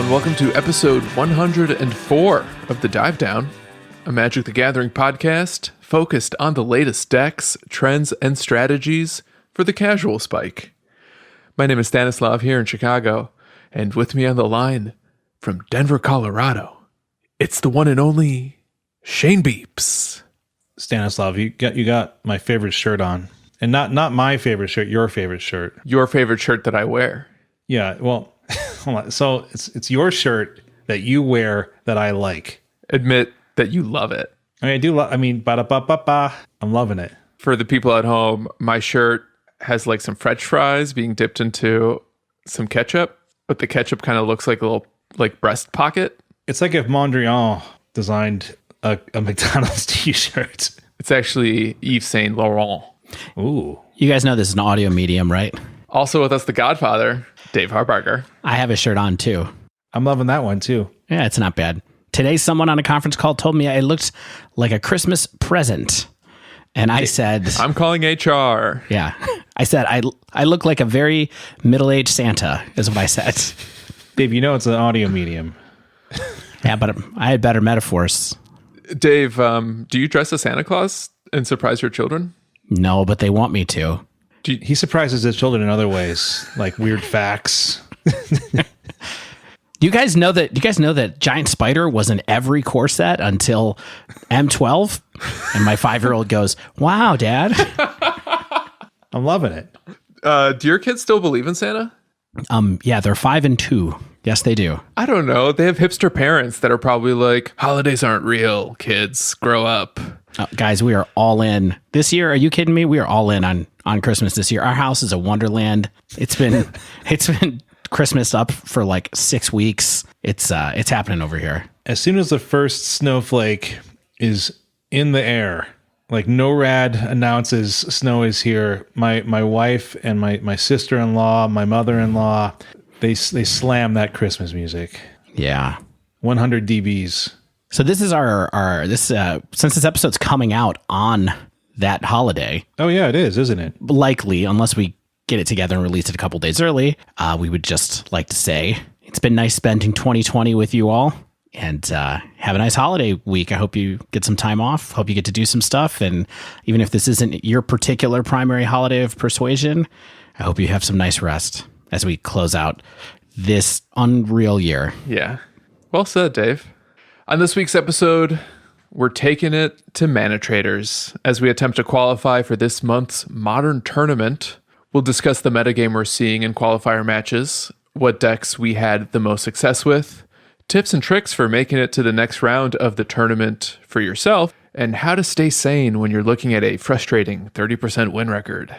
Hello and welcome to episode 104 of The Dive Down, a Magic the Gathering podcast focused on the latest decks, trends, and strategies for the casual spike. My name is Stanislav here in Chicago, and with me on the line from Denver, Colorado, it's the one and only Shane Beeps. Stanislav, you got my favorite shirt on. And not my favorite shirt, your favorite shirt. Your favorite shirt that I wear. Yeah, well, hold on. So it's your shirt that you wear that I like. Admit that you love it. I mean, I do love, ba-da-ba-ba-ba. I'm loving it. For the people at home, my shirt has like some French fries being dipped into some ketchup, but the ketchup kind of looks like a little like breast pocket. It's like if Mondrian designed a McDonald's t-shirt. It's actually Yves Saint Laurent. Ooh. You guys know this is an audio medium, right? Also with us, the Godfather, Dave Harbarger. I have a shirt on too. I'm loving that one too. Yeah, it's not bad. Today, someone on a conference call told me I looked like a Christmas present. And I said... I'm calling HR. Yeah. I said, I look like a very middle-aged Santa, is what I said. Dave, you know it's an audio medium. Yeah, but I had better metaphors. Dave, do you dress as Santa Claus and surprise your children? No, but they want me to. He surprises his children in other ways, like weird facts. Do you guys know that Giant Spider was in every core set until M12? And my 5-year-old goes, "Wow, Dad." I'm loving it. Do your kids still believe in Santa? Yeah, they're 5 and 2. Yes, they do. I don't know. They have hipster parents that are probably like, holidays aren't real, kids. Grow up. Guys, we are all in. This year, are you kidding me? We are all in on Christmas this year. Our house is a wonderland. It's been Christmas up for like 6 weeks. It's happening over here. As soon as the first snowflake is in the air, like NORAD announces snow is here, my wife and my sister-in-law, my mother-in-law, they slam that Christmas music. Yeah. 100 dBs. So this is our since this episode's coming out on that holiday. Oh yeah, it is, isn't it? Likely, unless we get it together and release it a couple days early, we would just like to say it's been nice spending 2020 with you all, and have a nice holiday week. I hope you get some time off. Hope you get to do some stuff, and even if this isn't your particular primary holiday of persuasion, I hope you have some nice rest as we close out this unreal year. Yeah. Well said, Dave. On this week's episode, we're taking it to ManaTraders as we attempt to qualify for this month's Modern Tournament. We'll discuss the metagame we're seeing in qualifier matches, what decks we had the most success with, tips and tricks for making it to the next round of the tournament for yourself, and how to stay sane when you're looking at a frustrating 30% win record.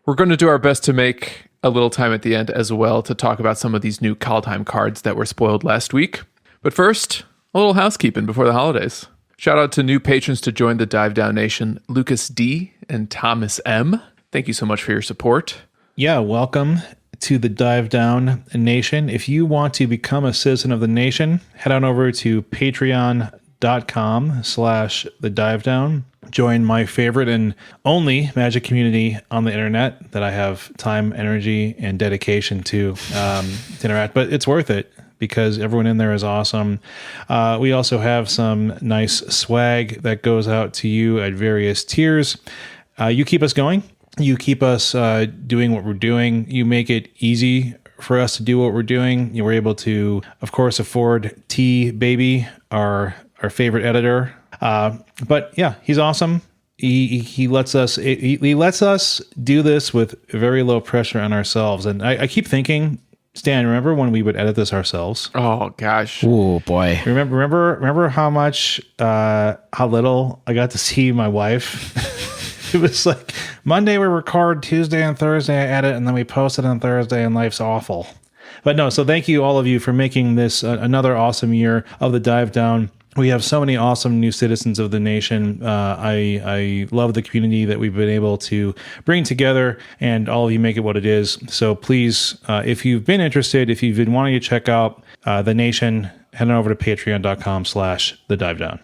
We're going to do our best to make a little time at the end as well to talk about some of these new Kaldheim cards that were spoiled last week. But first, a little housekeeping before the holidays. Shout out to new patrons to join the Dive Down Nation, Lucas D. and Thomas M. Thank you so much for your support. Yeah, welcome to the Dive Down Nation. If you want to become a citizen of the nation, head on over to patreon.com/thedivedown. Join my favorite and only Magic community on the internet that I have time, energy, and dedication to interact. But it's worth it because everyone in there is awesome. We also have some nice swag that goes out to you at various tiers. You keep us going. You keep us doing what we're doing. You make it easy for us to do what we're doing. We're able to, of course, afford T Baby, our favorite editor. But yeah, he's awesome. He lets us do this with very low pressure on ourselves. And I keep thinking, Stan, remember when we would edit this ourselves? Oh gosh. Oh boy. Remember how little I got to see my wife? It was like Monday we record, Tuesday and Thursday I edit, and then we post it on Thursday, and life's awful. But no, so thank you all of you for making this another awesome year of the Dive Down. We have so many awesome new citizens of the nation. I love the community that we've been able to bring together, and all of you make it what it is. So please, if you've been interested, if you've been wanting to check out the nation, head on over to patreon.com/thedivedown.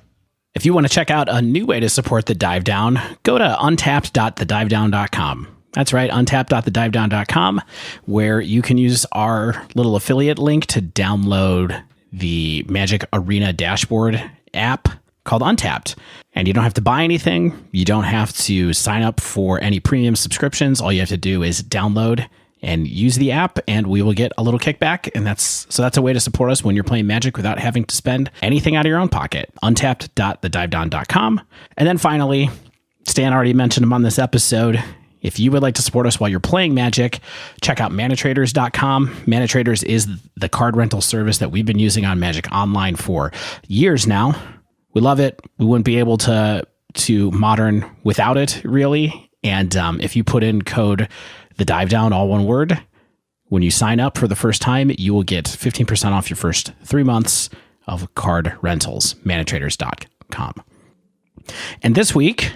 If you want to check out a new way to support the Dive Down, go to untapped.thedivedown.com. That's right, untapped.thedivedown.com, where you can use our little affiliate link to download the Magic Arena dashboard app called Untapped. And you don't have to buy anything. You don't have to sign up for any premium subscriptions. All you have to do is download and use the app, and we will get a little kickback. And that's a way to support us when you're playing Magic without having to spend anything out of your own pocket. Untapped.thedivedown.com. And then finally, Stan already mentioned him on this episode. If you would like to support us while you're playing Magic, check out ManaTraders.com. ManaTraders is the card rental service that we've been using on Magic Online for years now. We love it. We wouldn't be able to Modern without it, really. And if you put in code TheDiveDown, all one word, when you sign up for the first time, you will get 15% off your first 3 months of card rentals. ManaTraders.com. And this week,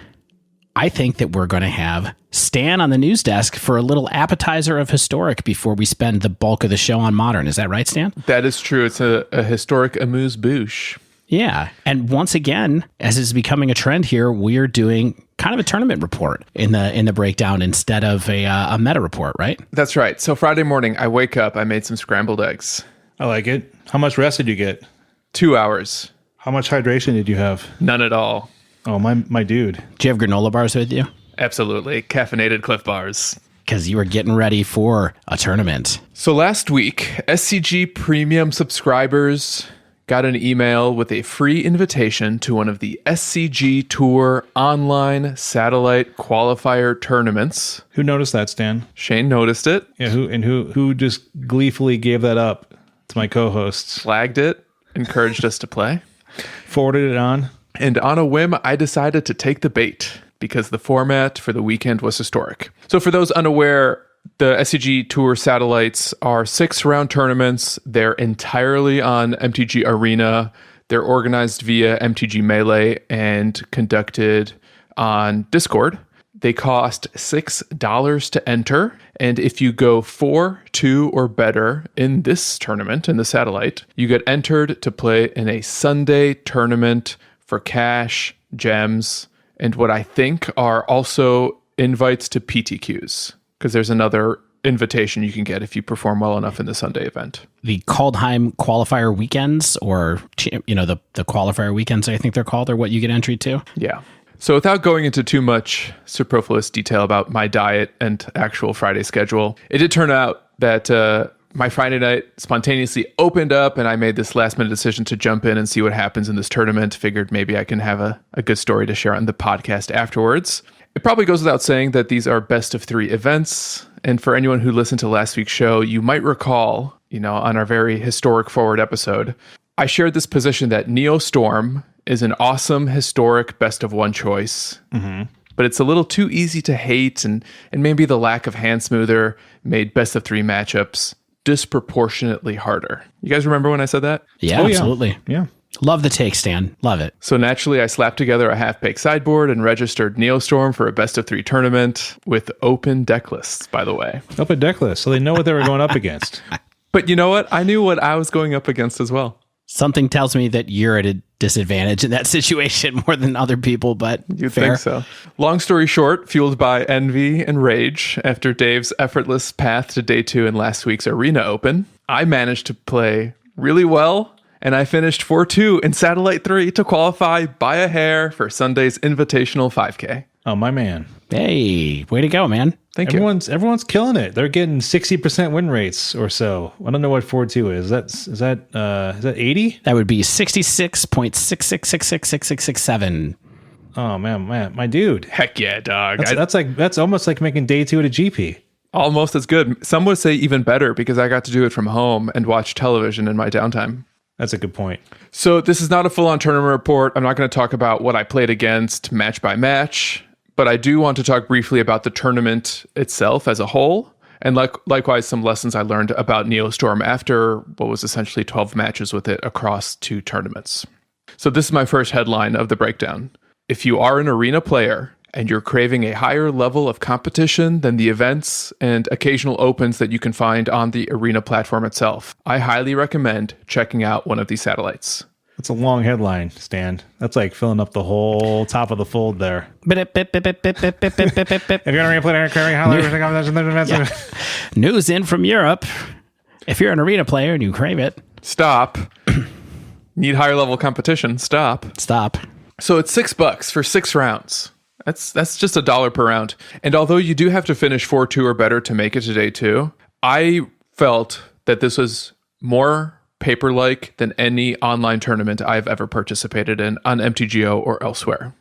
I think that we're going to have Stan on the news desk for a little appetizer of Historic before we spend the bulk of the show on Modern. Is that right, Stan? That is true. It's a Historic amuse-bouche. Yeah. And once again, as is becoming a trend here, we're doing kind of a tournament report in the breakdown instead of a meta report, right? That's right. So Friday morning, I wake up, I made some scrambled eggs. I like it. How much rest did you get? 2 hours. How much hydration did you have? None at all. Oh, my dude. Do you have granola bars with you? Absolutely. Caffeinated Cliff Bars. Because you were getting ready for a tournament. So last week, SCG Premium subscribers got an email with a free invitation to one of the SCG Tour online satellite qualifier tournaments. Who noticed that, Stan? Shane noticed it. Yeah, who just gleefully gave that up to my co-hosts? Flagged it, encouraged us to play. Forwarded it on. And on a whim, I decided to take the bait because the format for the weekend was Historic. So for those unaware, the SCG Tour satellites are 6-round tournaments. They're entirely on MTG Arena. They're organized via MTG Melee and conducted on Discord. They cost $6 to enter. And if you go 4, 2, or better in this tournament, in the satellite, you get entered to play in a Sunday tournament for cash, gems, and what I think are also invites to PTQs. Because there's another invitation you can get if you perform well enough in the Sunday event. The Kaldheim qualifier weekends, or the qualifier weekends, I think they're called, are what you get entry to. Yeah. So without going into too much superfluous detail about my diet and actual Friday schedule, it did turn out that my Friday night spontaneously opened up and I made this last minute decision to jump in and see what happens in this tournament. Figured maybe I can have a good story to share on the podcast afterwards. It probably goes without saying that these are best of 3 events. And for anyone who listened to last week's show, you might recall, on our very historic forward episode, I shared this position that Neostorm is an awesome historic best of 1 choice. Mm-hmm. But it's a little too easy to hate, and maybe the lack of hand smoother made best of 3 matchups disproportionately harder. You guys remember when I said that? Yeah, absolutely. Yeah. Love the take, Stan. Love it. So naturally, I slapped together a half-baked sideboard and registered Neostorm for a best-of-3 tournament with open deck lists, by the way. Open deck list, so they know what they were going up against. But you know what? I knew what I was going up against as well. Something tells me that you're at a disadvantage in that situation more than other people, but you fair. think so. Long story short, fueled by envy and rage, after Dave's effortless path to day 2 in last week's Arena Open, I managed to play really well. And I finished 4-2 in Satellite 3 to qualify by a hair for Sunday's Invitational 5K. Oh, my man. Hey, way to go, man. Thank you. Everyone's killing it. They're getting 60% win rates or so. I don't know what 4-2 is. Is that 80? That would be 66.66666667. Oh, man, my dude. Heck yeah, dog. That's almost like making day 2 at a GP. Almost as good. Some would say even better because I got to do it from home and watch television in my downtime. That's a good point. So this is not a full-on tournament report. I'm not going to talk about what I played against match by match, but I do want to talk briefly about the tournament itself as a whole, and likewise some lessons I learned about Neostorm after what was essentially 12 matches with it across 2 tournaments. So this is my first headline of the breakdown. If you are an arena player and you're craving a higher level of competition than the events and occasional opens that you can find on the arena platform itself, I highly recommend checking out one of these satellites. That's a long headline, Stan. That's like filling up the whole top of the fold there. If you're going to replay News in from Europe. If you're an arena player and you crave it, Stop. Need higher level competition. Stop. stop. So it's $6 for 6 rounds. That's just $1 per round. And although you do have to finish 4-2 or better to make it to day 2, I felt that this was more paper-like than any online tournament I've ever participated in on MTGO or elsewhere.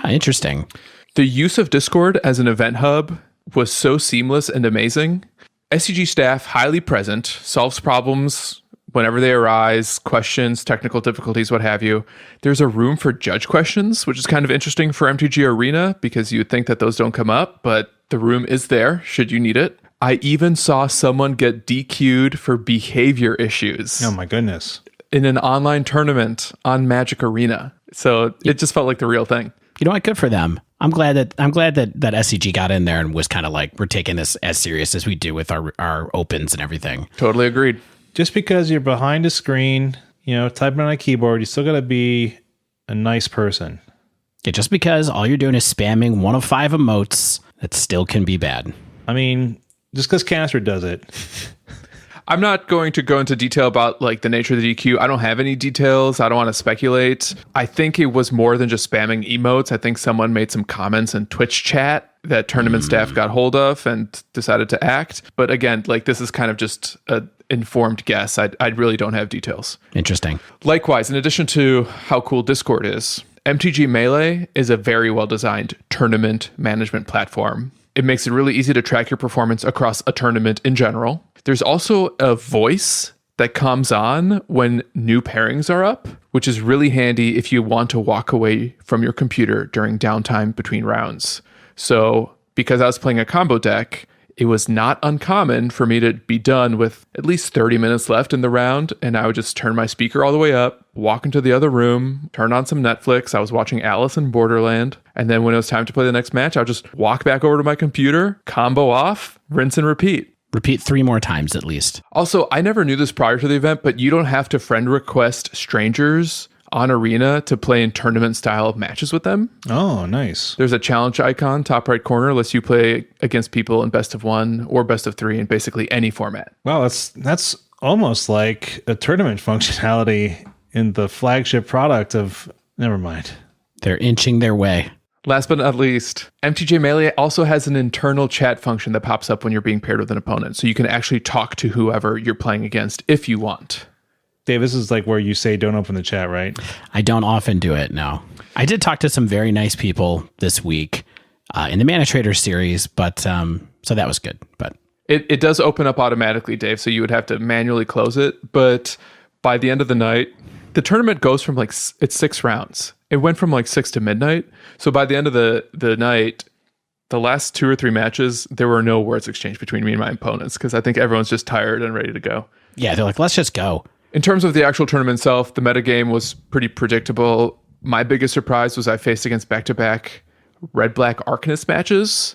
Interesting. The use of Discord as an event hub was so seamless and amazing. SCG staff highly present, solves problems whenever they arise, questions, technical difficulties, what have you. There's a room for judge questions, which is kind of interesting for MTG Arena because you'd think that those don't come up, but the room is there should you need it. I even saw someone get DQ'd for behavior issues. Oh my goodness. In an online tournament on Magic Arena. So it just felt like the real thing. You know what? Good for them. I'm glad that SCG got in there and was kind of like, we're taking this as serious as we do with our opens and everything. Totally agreed. Just because you're behind a screen, typing on a keyboard, you still got to be a nice person. Yeah, just because all you're doing is spamming one of 5 emotes, that still can be bad. I mean, just because Caster does it. I'm not going to go into detail about like the nature of the DQ. I don't have any details. I don't want to speculate. I think it was more than just spamming emotes. I think someone made some comments in Twitch chat that tournament staff got hold of and decided to act. But again, like this is kind of just an informed guess. I really don't have details. Interesting. Likewise, in addition to how cool Discord is, MTG Melee is a very well-designed tournament management platform. It makes it really easy to track your performance across a tournament in general. There's also a voice that comes on when new pairings are up, which is really handy if you want to walk away from your computer during downtime between rounds. So because I was playing a combo deck, it was not uncommon for me to be done with at least 30 minutes left in the round, and I would just turn my speaker all the way up, walk into the other room, turn on some Netflix. I was watching Alice in Borderland, and then when it was time to play the next match, I would just walk back over to my computer, combo off, rinse and repeat. Repeat 3 more times at least. Also, I never knew this prior to the event, but you don't have to friend request strangers on Arena to play in tournament style matches with them. Oh, nice. There's a challenge icon, top right corner, lets you play against people in best of 1 or best of 3 in basically any format. Wow, that's almost like a tournament functionality in the flagship product of... Never mind. They're inching their way. Last but not least, MTG Melee also has an internal chat function that pops up when you're being paired with an opponent. So you can actually talk to whoever you're playing against if you want. Dave, this is like where you say don't open the chat, right? I don't often do it, no. I did talk to some very nice people this week in the ManaTraders series, but so that was good. But it does open up automatically, Dave, so you would have to manually close it. But by the end of the night, the tournament goes from it's 6 rounds. It went from 6 to midnight. So by the end of the night, the last 2 or 3 matches, there were no words exchanged between me and my opponents because I think everyone's just tired and ready to go. Yeah, they're like, let's just go. In terms of the actual tournament itself, the metagame was pretty predictable. My biggest surprise was I faced against back-to-back Red-Black Arcanist matches.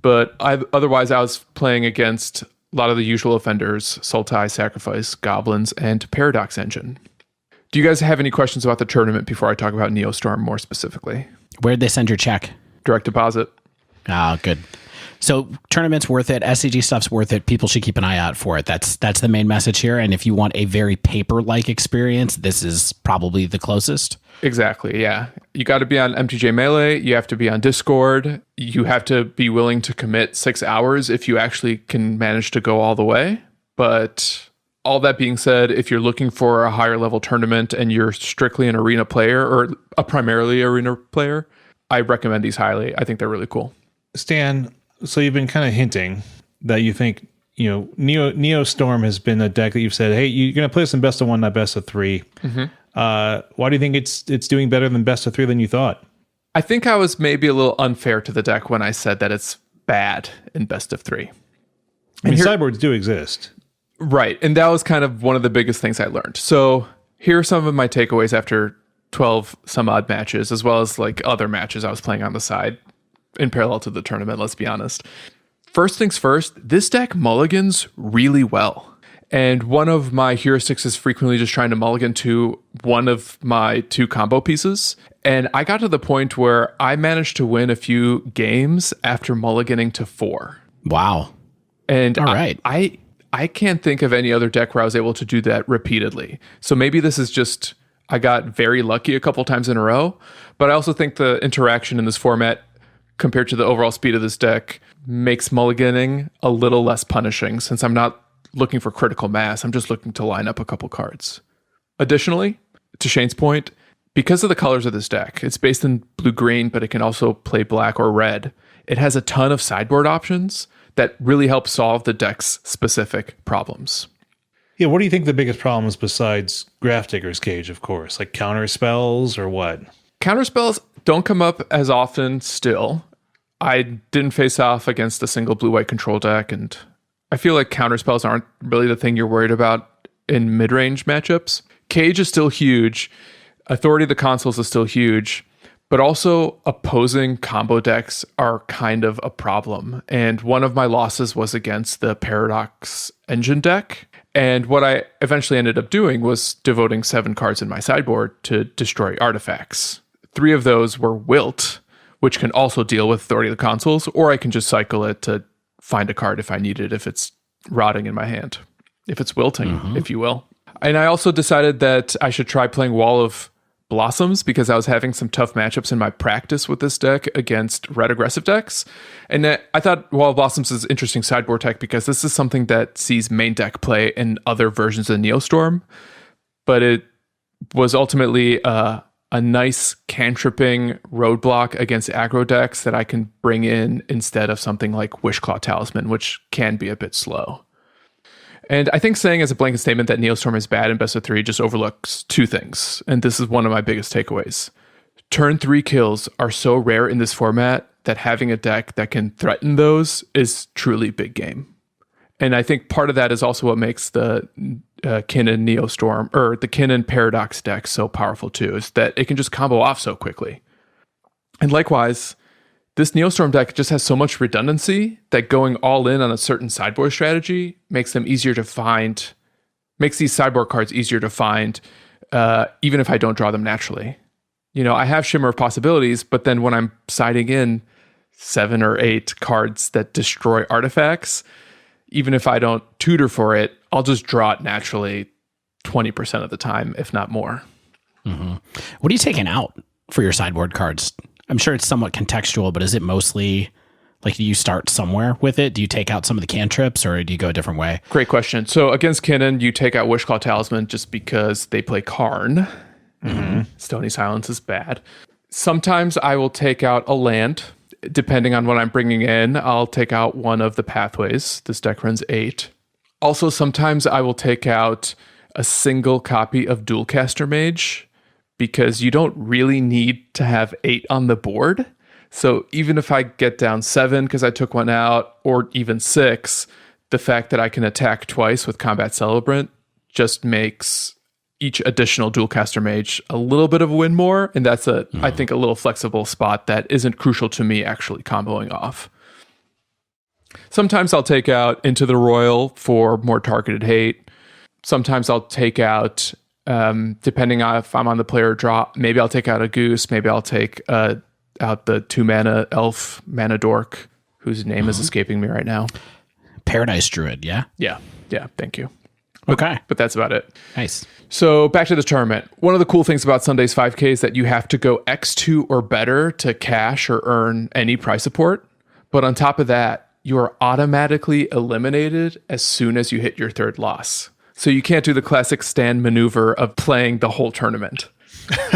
But otherwise, I was playing against a lot of the usual offenders, Sultai, Sacrifice, Goblins, and Paradox Engine. Do you guys have any questions about the tournament before I talk about Neostorm more specifically? Where'd they send your check? Direct deposit. Ah, good. So tournament's worth it. SCG stuff's worth it. People should keep an eye out for it. That's the main message here. And if you want a very paper-like experience, this is probably the closest. Exactly, yeah. You got to be on MTJ Melee. You have to be on Discord. You have to be willing to commit 6 hours if you actually can manage to go all the way. But all that being said, if you're looking for a higher level tournament and you're strictly an arena player or a primarily arena player, I recommend these highly. I think they're really cool. Stan, so you've been kind of hinting that you think, Neostorm has been a deck that you've said, hey, you're going to play some best of 1, not best of 3. Mm-hmm. Why do you think it's doing better than best of 3 than you thought? I think I was maybe a little unfair to the deck when I said that it's bad in best of 3. Sideboards do exist. Right. And that was kind of one of the biggest things I learned. So here are some of my takeaways after 12 some odd matches, as well as other matches I was playing on the side in parallel to the tournament, let's be honest. First things first, this deck mulligans really well. And one of my heuristics is frequently just trying to mulligan to one of my 2 combo pieces. And I got to the point where I managed to win a few games after mulliganing to 4. Wow. And All right. I can't think of any other deck where I was able to do that repeatedly. So maybe this is just, I got very lucky a couple times in a row. But I also think the interaction in this format compared to the overall speed of this deck makes mulliganing a little less punishing, since I'm not looking for critical mass. I'm just looking to line up a couple cards. Additionally, to Shane's point, because of the colors of this deck, it's based in blue-green, but it can also play black or red. It has a ton of sideboard options that really help solve the deck's specific problems. Yeah, what do you think the biggest problem is besides Grafdigger's Cage, of course? Like counter spells or what? Counterspells don't come up as often still. I didn't face off against a single blue-white control deck, and I feel like counterspells aren't really the thing you're worried about in mid-range matchups. Cage is still huge. Authority of the Consuls is still huge. But also opposing combo decks are kind of a problem. And one of my losses was against the Paradox Engine deck. And what I eventually ended up doing was devoting 7 cards in my sideboard to destroy artifacts. 3 of those were Wilt, which can also deal with Authority of the Consuls, or I can just cycle it to find a card if I need it, if it's rotting in my hand, if it's wilting, if you will. And I also decided that I should try playing Wall of Blossoms because I was having some tough matchups in my practice with this deck against red aggressive decks. And I thought Wall of Blossoms is interesting sideboard tech because this is something that sees main deck play in other versions of Neostorm, but it was ultimately a nice cantripping roadblock against aggro decks that I can bring in instead of something like Wishclaw Talisman, which can be a bit slow. And I think saying as a blanket statement that Neostorm is bad in best of 3 just overlooks 2 things. And this is one of my biggest takeaways. Turn 3 kills are so rare in this format that having a deck that can threaten those is truly big game. And I think part of that is also what makes the Kinnan Neostorm, or the Kinnan Paradox deck so powerful too, is that it can just combo off so quickly. And likewise, this Neostorm deck just has so much redundancy that going all in on a certain sideboard strategy makes them easier to find, makes these sideboard cards easier to find, even if I don't draw them naturally. You know, I have Shimmer of Possibilities, but then when I'm siding in 7 or 8 cards that destroy artifacts, even if I don't tutor for it, I'll just draw it naturally 20% of the time, if not more. What are you taking out for your sideboard cards? I'm sure it's somewhat contextual, but is it mostly like, do you start somewhere with it? Do you take out some of the cantrips or do you go a different way? Great question. So against Kinnan, you take out Wishclaw Talisman just because they play Karn. Stony Silence is bad. Sometimes I will take out a land. Depending on what I'm bringing in, I'll take out one of the pathways. This deck runs 8. Also, sometimes I will take out a single copy of Dualcaster Mage, because you don't really need to have 8 on the board. So even if I get down 7 because I took one out, or even 6, the fact that I can attack twice with Combat Celebrant just makes each additional Dualcaster Mage a little bit of a win more. And that's I think, a little flexible spot that isn't crucial to me actually comboing off. Sometimes I'll take out Into the Royal for more targeted hate. Sometimes I'll take out, depending on if I'm on the player draw, maybe I'll take out a Goose. Maybe I'll take out the 2-mana elf mana dork, whose name is escaping me right now. Paradise Druid, yeah? Yeah, thank you. Okay. But that's about it. Nice. So back to this tournament. One of the cool things about Sunday's 5K is that you have to go X2 or better to cash or earn any prize support. But on top of that, you are automatically eliminated as soon as you hit your 3rd loss. So you can't do the classic stand maneuver of playing the whole tournament.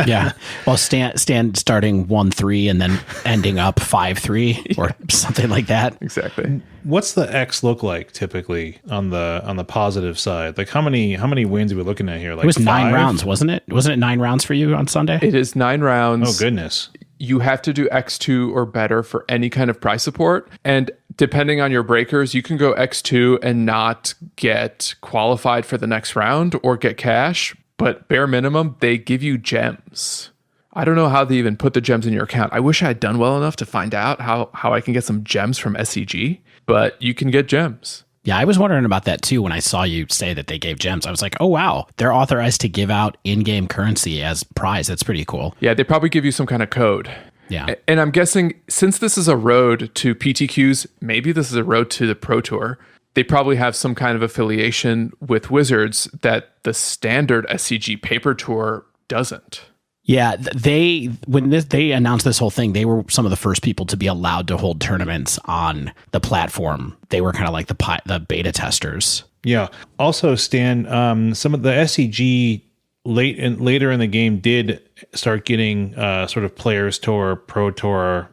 Yeah. Well, stand starting 1-3 and then ending up 5-3 or something like that. Exactly. What's the X look like typically on the positive side? Like how many wins are we looking at here? Like it was 5? 9 rounds, wasn't it? Wasn't it 9 rounds for you on Sunday? It is 9 rounds. Oh, goodness. You have to do X2 or better for any kind of prize support. And depending on your breakers, you can go X2 and not get qualified for the next round or get cash. But bare minimum, they give you gems. I don't know how they even put the gems in your account. I wish I had done well enough to find out how I can get some gems from SCG, but you can get gems. Yeah, I was wondering about that too when I saw you say that they gave gems. I was like, oh, wow, they're authorized to give out in-game currency as prize. That's pretty cool. Yeah, they probably give you some kind of code. Yeah. And I'm guessing since this is a road to PTQs, maybe this is a road to the Pro Tour. They probably have some kind of affiliation with Wizards that the standard SCG Paper Tour doesn't. Yeah, when they announced this whole thing, they were some of the first people to be allowed to hold tournaments on the platform. They were kind of like the beta testers. Yeah. Also, Stan, some of the SCG later in the game did start getting sort of Players Tour, Pro Tour,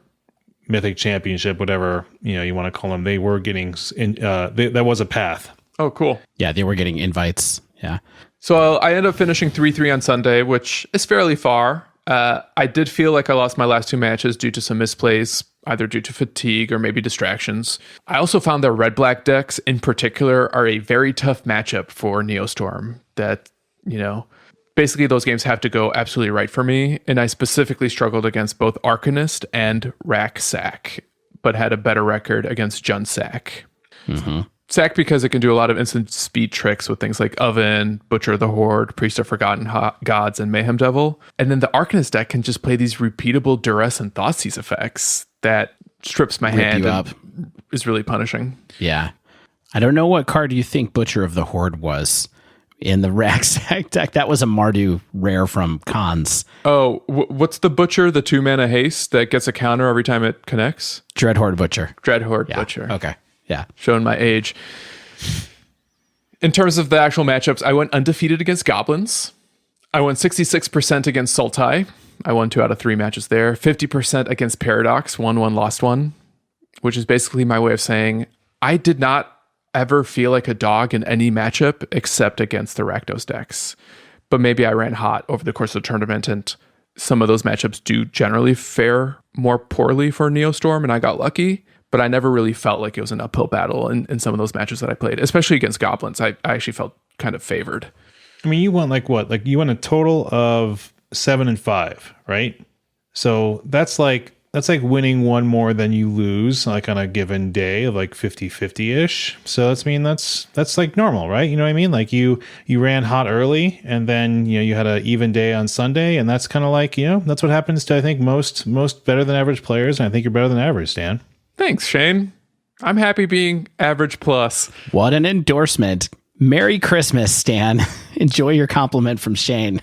Mythic Championship, whatever you want to call them. They were getting that was a path. Oh, cool. Yeah, they were getting invites. Yeah. So I ended up finishing 3-3 on Sunday, which is fairly far. I did feel like I lost my last 2 matches due to some misplays, either due to fatigue or maybe distractions. I also found their red-black decks in particular are a very tough matchup for Neostorm. That, basically those games have to go absolutely right for me. And I specifically struggled against both Arcanist and Rack Sack, but had a better record against Jun Sack. Mm-hmm. Sack because it can do a lot of instant speed tricks with things like Oven, Butcher of the Horde, Priest of Forgotten Gods, and Mayhem Devil. And then the Arcanist deck can just play these repeatable Duress and Thoughtseize effects that strips my hand up. And is really punishing. Yeah. I don't know what card you think Butcher of the Horde was in the Racksack deck. That was a Mardu rare from Cons. Oh, what's the Butcher, the 2-mana haste that gets a counter every time it connects? Dreadhorde Butcher. Dreadhorde Yeah. Butcher. Okay. Yeah. Showing my age. In terms of the actual matchups, I went undefeated against Goblins. I won 66% against Sultai. I won 2 out of 3 matches there. 50% against Paradox. Won 1, lost 1. Which is basically my way of saying I did not ever feel like a dog in any matchup except against the Rakdos decks. But maybe I ran hot over the course of the tournament, and some of those matchups do generally fare more poorly for Neostorm, and I got lucky. But I never really felt like it was an uphill battle in some of those matches that I played, especially against Goblins. I actually felt kind of favored. I mean, you won like what? Like you won a total of 7 and 5, right? So that's like winning one more than you lose, like on a given day of like 50-50-ish. So that's like normal, right? You know what I mean? Like you ran hot early, and then you had an even day on Sunday, and that's kind of like that's what happens to I think most better than average players, and I think you're better than average, Stan. Thanks, Shane. I'm happy being average plus. What an endorsement. Merry Christmas, Stan. Enjoy your compliment from Shane.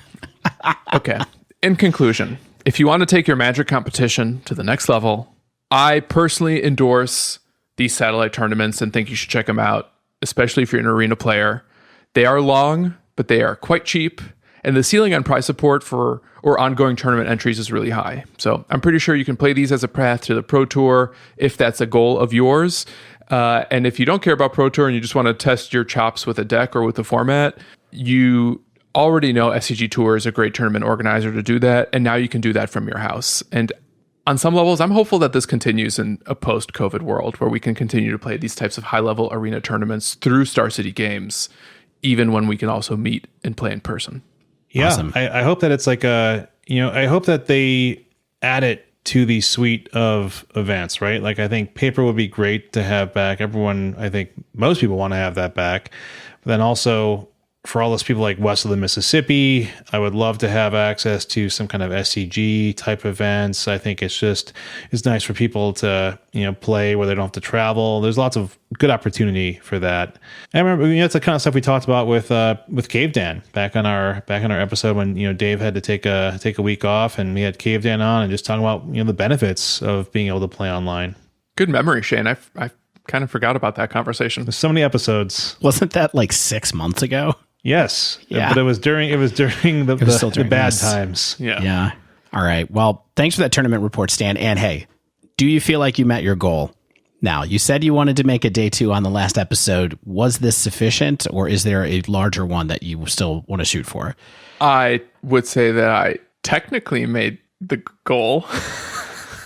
Okay. In conclusion, if you want to take your Magic competition to the next level, I personally endorse these satellite tournaments and think you should check them out, especially if you're an arena player. They are long, but they are quite cheap. And the ceiling on prize support for or ongoing tournament entries is really high. So I'm pretty sure you can play these as a path to the Pro Tour if that's a goal of yours. And if you don't care about Pro Tour and you just want to test your chops with a deck or with the format, you already know SCG Tour is a great tournament organizer to do that. And now you can do that from your house. And on some levels, I'm hopeful that this continues in a post-COVID world where we can continue to play these types of high-level arena tournaments through Star City Games, even when we can also meet and play in person. Yeah, Awesome. I hope that it's like I hope that they add it to the suite of events, right? Like I think paper would be great to have back. I think most people want to have that back. But then also for all those people like west of the Mississippi, I would love to have access to some kind of SCG type events. I think it's nice for people to, play where they don't have to travel. There's lots of good opportunity for that. I remember, it's the kind of stuff we talked about with Cave Dan back on our episode when, Dave had to take a week off, and we had Cave Dan on and just talking about, the benefits of being able to play online. Good memory, Shane. I kind of forgot about that conversation. There's so many episodes. Wasn't that like 6 months ago? Yes. Yeah. But it was during the bad times. Yeah. Yeah. All right. Well, thanks for that tournament report, Stan. And hey, do you feel like you met your goal? Now, you said you wanted to make a day 2 on the last episode. Was this sufficient, or is there a larger one that you still want to shoot for? I would say that I technically made the goal.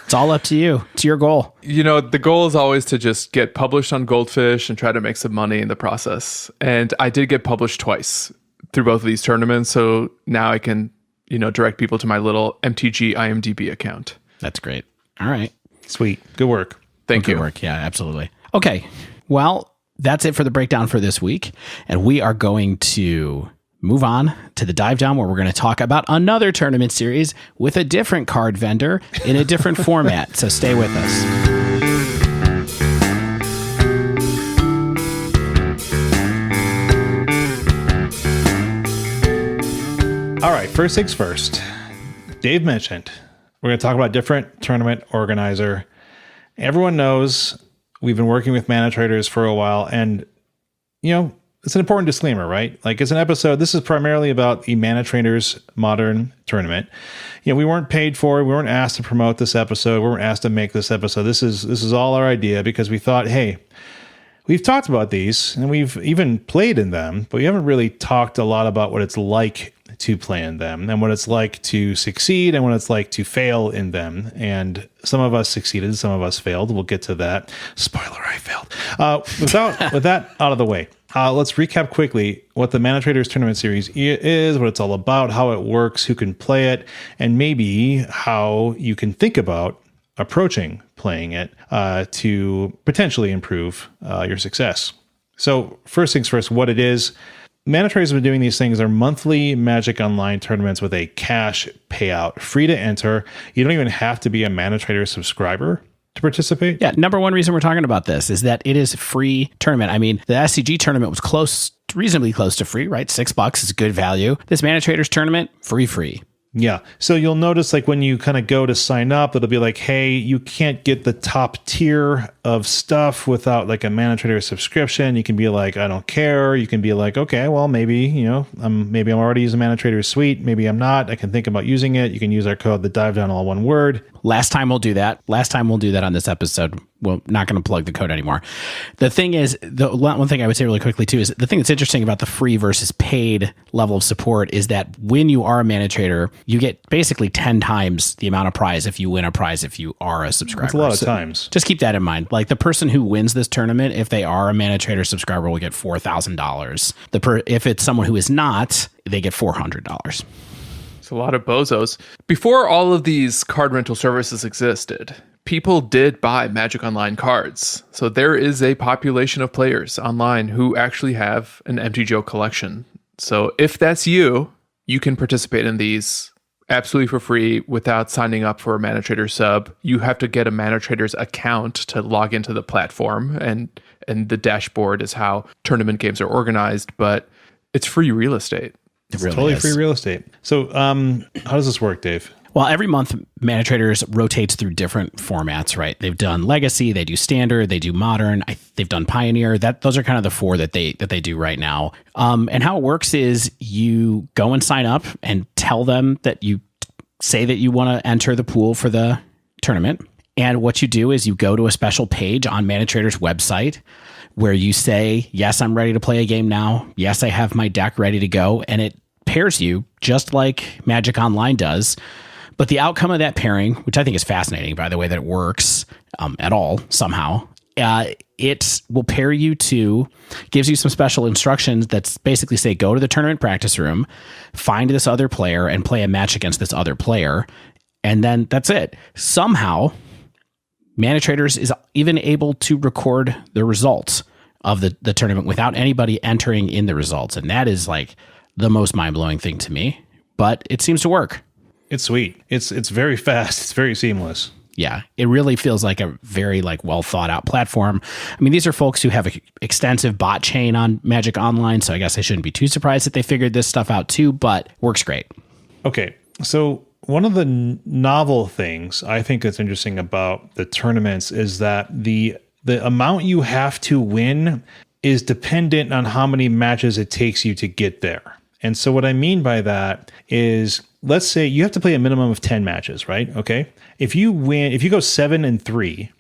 It's all up to you. It's your goal. The goal is always to just get published on Goldfish and try to make some money in the process. And I did get published twice through both of these tournaments. So now I can, direct people to my little MTG IMDb account. That's great. All right. Sweet. Good work. Thank Good you. work. Yeah, absolutely. Okay. Well, that's it for the breakdown for this week. And we are going to move on to the dive down, where we're going to talk about another tournament series with a different card vendor in a different format. So stay with us. All right, first things first. Dave mentioned we're going to talk about different tournament organizer. Everyone knows we've been working with ManaTraders for a while, and it's an important disclaimer, right? Like, it's an episode. This is primarily about the ManaTraders Modern Tournament. We weren't paid for it. We weren't asked to promote this episode. We weren't asked to make this episode. This is all our idea, because we thought, hey, we've talked about these and we've even played in them, but we haven't really talked a lot about what it's like to play in them, and what it's like to succeed, and what it's like to fail in them. And some of us succeeded, some of us failed. We'll get to that. Spoiler, I failed. With that out of the way, let's recap quickly what the ManaTraders Tournament Series is, what it's all about, how it works, who can play it, and maybe how you can think about approaching playing it to potentially improve your success. So first things first, what it is. ManaTraders have been doing these things. They're monthly Magic Online tournaments with a cash payout, free to enter. You don't even have to be a ManaTraders subscriber to participate. Yeah, number one reason we're talking about this is that it is a free tournament. I mean, the SCG tournament was reasonably close to free, right? $6 is good value. This ManaTraders tournament, free. Yeah. So you'll notice, like, when you kind of go to sign up, it'll be like, hey, you can't get the top tier of stuff without like a ManaTrader subscription. You can be like, I don't care. You can be like, okay, well, maybe, I'm already using ManaTrader Suite. Maybe I'm not. I can think about using it. You can use our code, the dive down, all one word. Last time we'll do that on this episode. We're not going to plug the code anymore. The thing is, the one thing I would say really quickly too is the thing that's interesting about the free versus paid level of support is that when you are a ManaTrader, you get basically 10 times the amount of prize if you win a prize if you are a subscriber. That's a lot of times. Just keep that in mind. Like, the person who wins this tournament, if they are a ManaTrader subscriber, will get $4,000. If it's someone who is not, they get $400. It's a lot of bozos. Before all of these card rental services existed, people did buy Magic Online cards. So there is a population of players online who actually have an MTGO collection. So if that's you, you can participate in these absolutely for free without signing up for a ManaTrader sub. You have to get a ManaTrader's account to log into the platform, and the dashboard is how tournament games are organized, but it's free real estate. It's really totally free real estate. So how does this work, Dave? Well, every month, ManaTraders rotates through different formats, right? They've done Legacy, they do Standard, they do Modern, they've done Pioneer. Those are kind of the four that they do right now. And how it works is you go and sign up and tell them that you say that you want to enter the pool for the tournament. And what you do is you go to a special page on ManaTraders' website where you say, yes, I'm ready to play a game now. Yes, I have my deck ready to go. And it pairs you just like Magic Online does. But the outcome of that pairing, which I think is fascinating by the way that it works at all somehow, it will pair you to, gives you some special instructions that basically say, go to the tournament practice room, find this other player and play a match against this other player. And then that's it. Somehow, ManaTraders is even able to record the results of the tournament without anybody entering in the results. And that is like the most mind-blowing thing to me, but it seems to work. It's sweet. It's very fast. It's very seamless. Yeah, it really feels like a very well thought out platform. I mean, these are folks who have an extensive bot chain on Magic Online, so I guess I shouldn't be too surprised that they figured this stuff out too, but works great. Okay, so one of the novel things I think that's interesting about the tournaments is that the amount you have to win is dependent on how many matches it takes you to get there. And so what I mean by that is, let's say you have to play a minimum of 10 matches, right? Okay. If you go 7-3,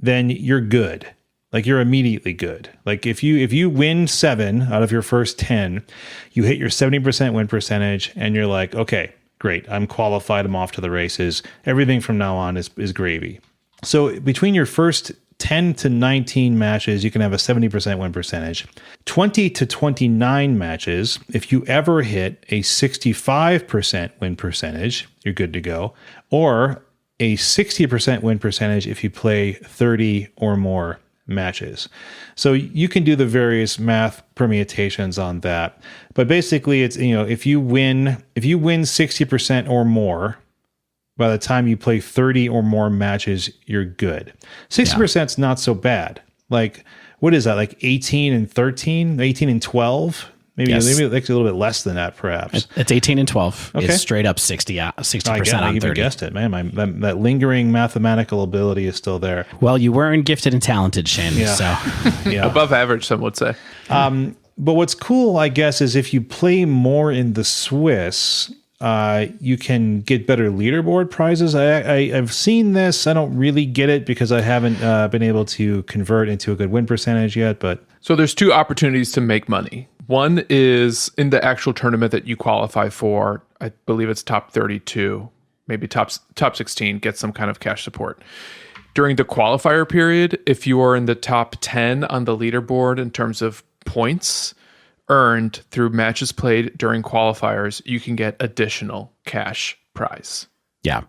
then you're good. Like, you're immediately good. Like, if you win 7 out of your first 10, you hit your 70% win percentage and you're like, okay, great. I'm qualified. I'm off to the races. Everything from now on is gravy. So between your first 10 to 19 matches, you can have a 70% win percentage. 20 to 29 matches, if you ever hit a 65% win percentage, you're good to go. Or a 60% win percentage if you play 30 or more matches. So you can do the various math permutations on that. But basically it's, if you win 60% or more, by the time you play 30 or more matches, you're good. 60% is not so bad. Like, what is that? Like 18 and 13, 18 and 12? Maybe like a little bit less than that, perhaps. It's 18 and 12. Okay. It's straight up 60% I on even 30. guessed it, man. That lingering mathematical ability is still there. Well, you weren't gifted and talented, Shane. Yeah. So Yeah. Above average, some would say. But what's cool, I guess, is if you play more in the Swiss, you can get better leaderboard prizes. I've seen this. I don't really get it because I haven't been able to convert into a good win percentage yet. But So there's two opportunities to make money. One is in the actual tournament that you qualify for. I believe it's top 32, maybe top 16, get some kind of cash support. During the qualifier period, if you are in the top 10 on the leaderboard in terms of points earned through matches played during qualifiers, you can get additional cash prize. yeah,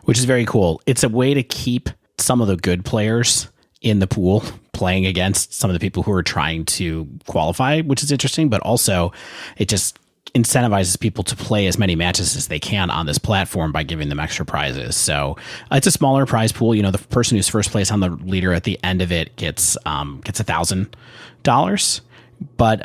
which is very cool. It's a way to keep some of the good players in the pool playing against some of the people who are trying to qualify, which is interesting, but also it just incentivizes people to play as many matches as they can on this platform by giving them extra prizes. So it's a smaller prize pool. The person who's first place on the leader at the end of it gets $1,000. But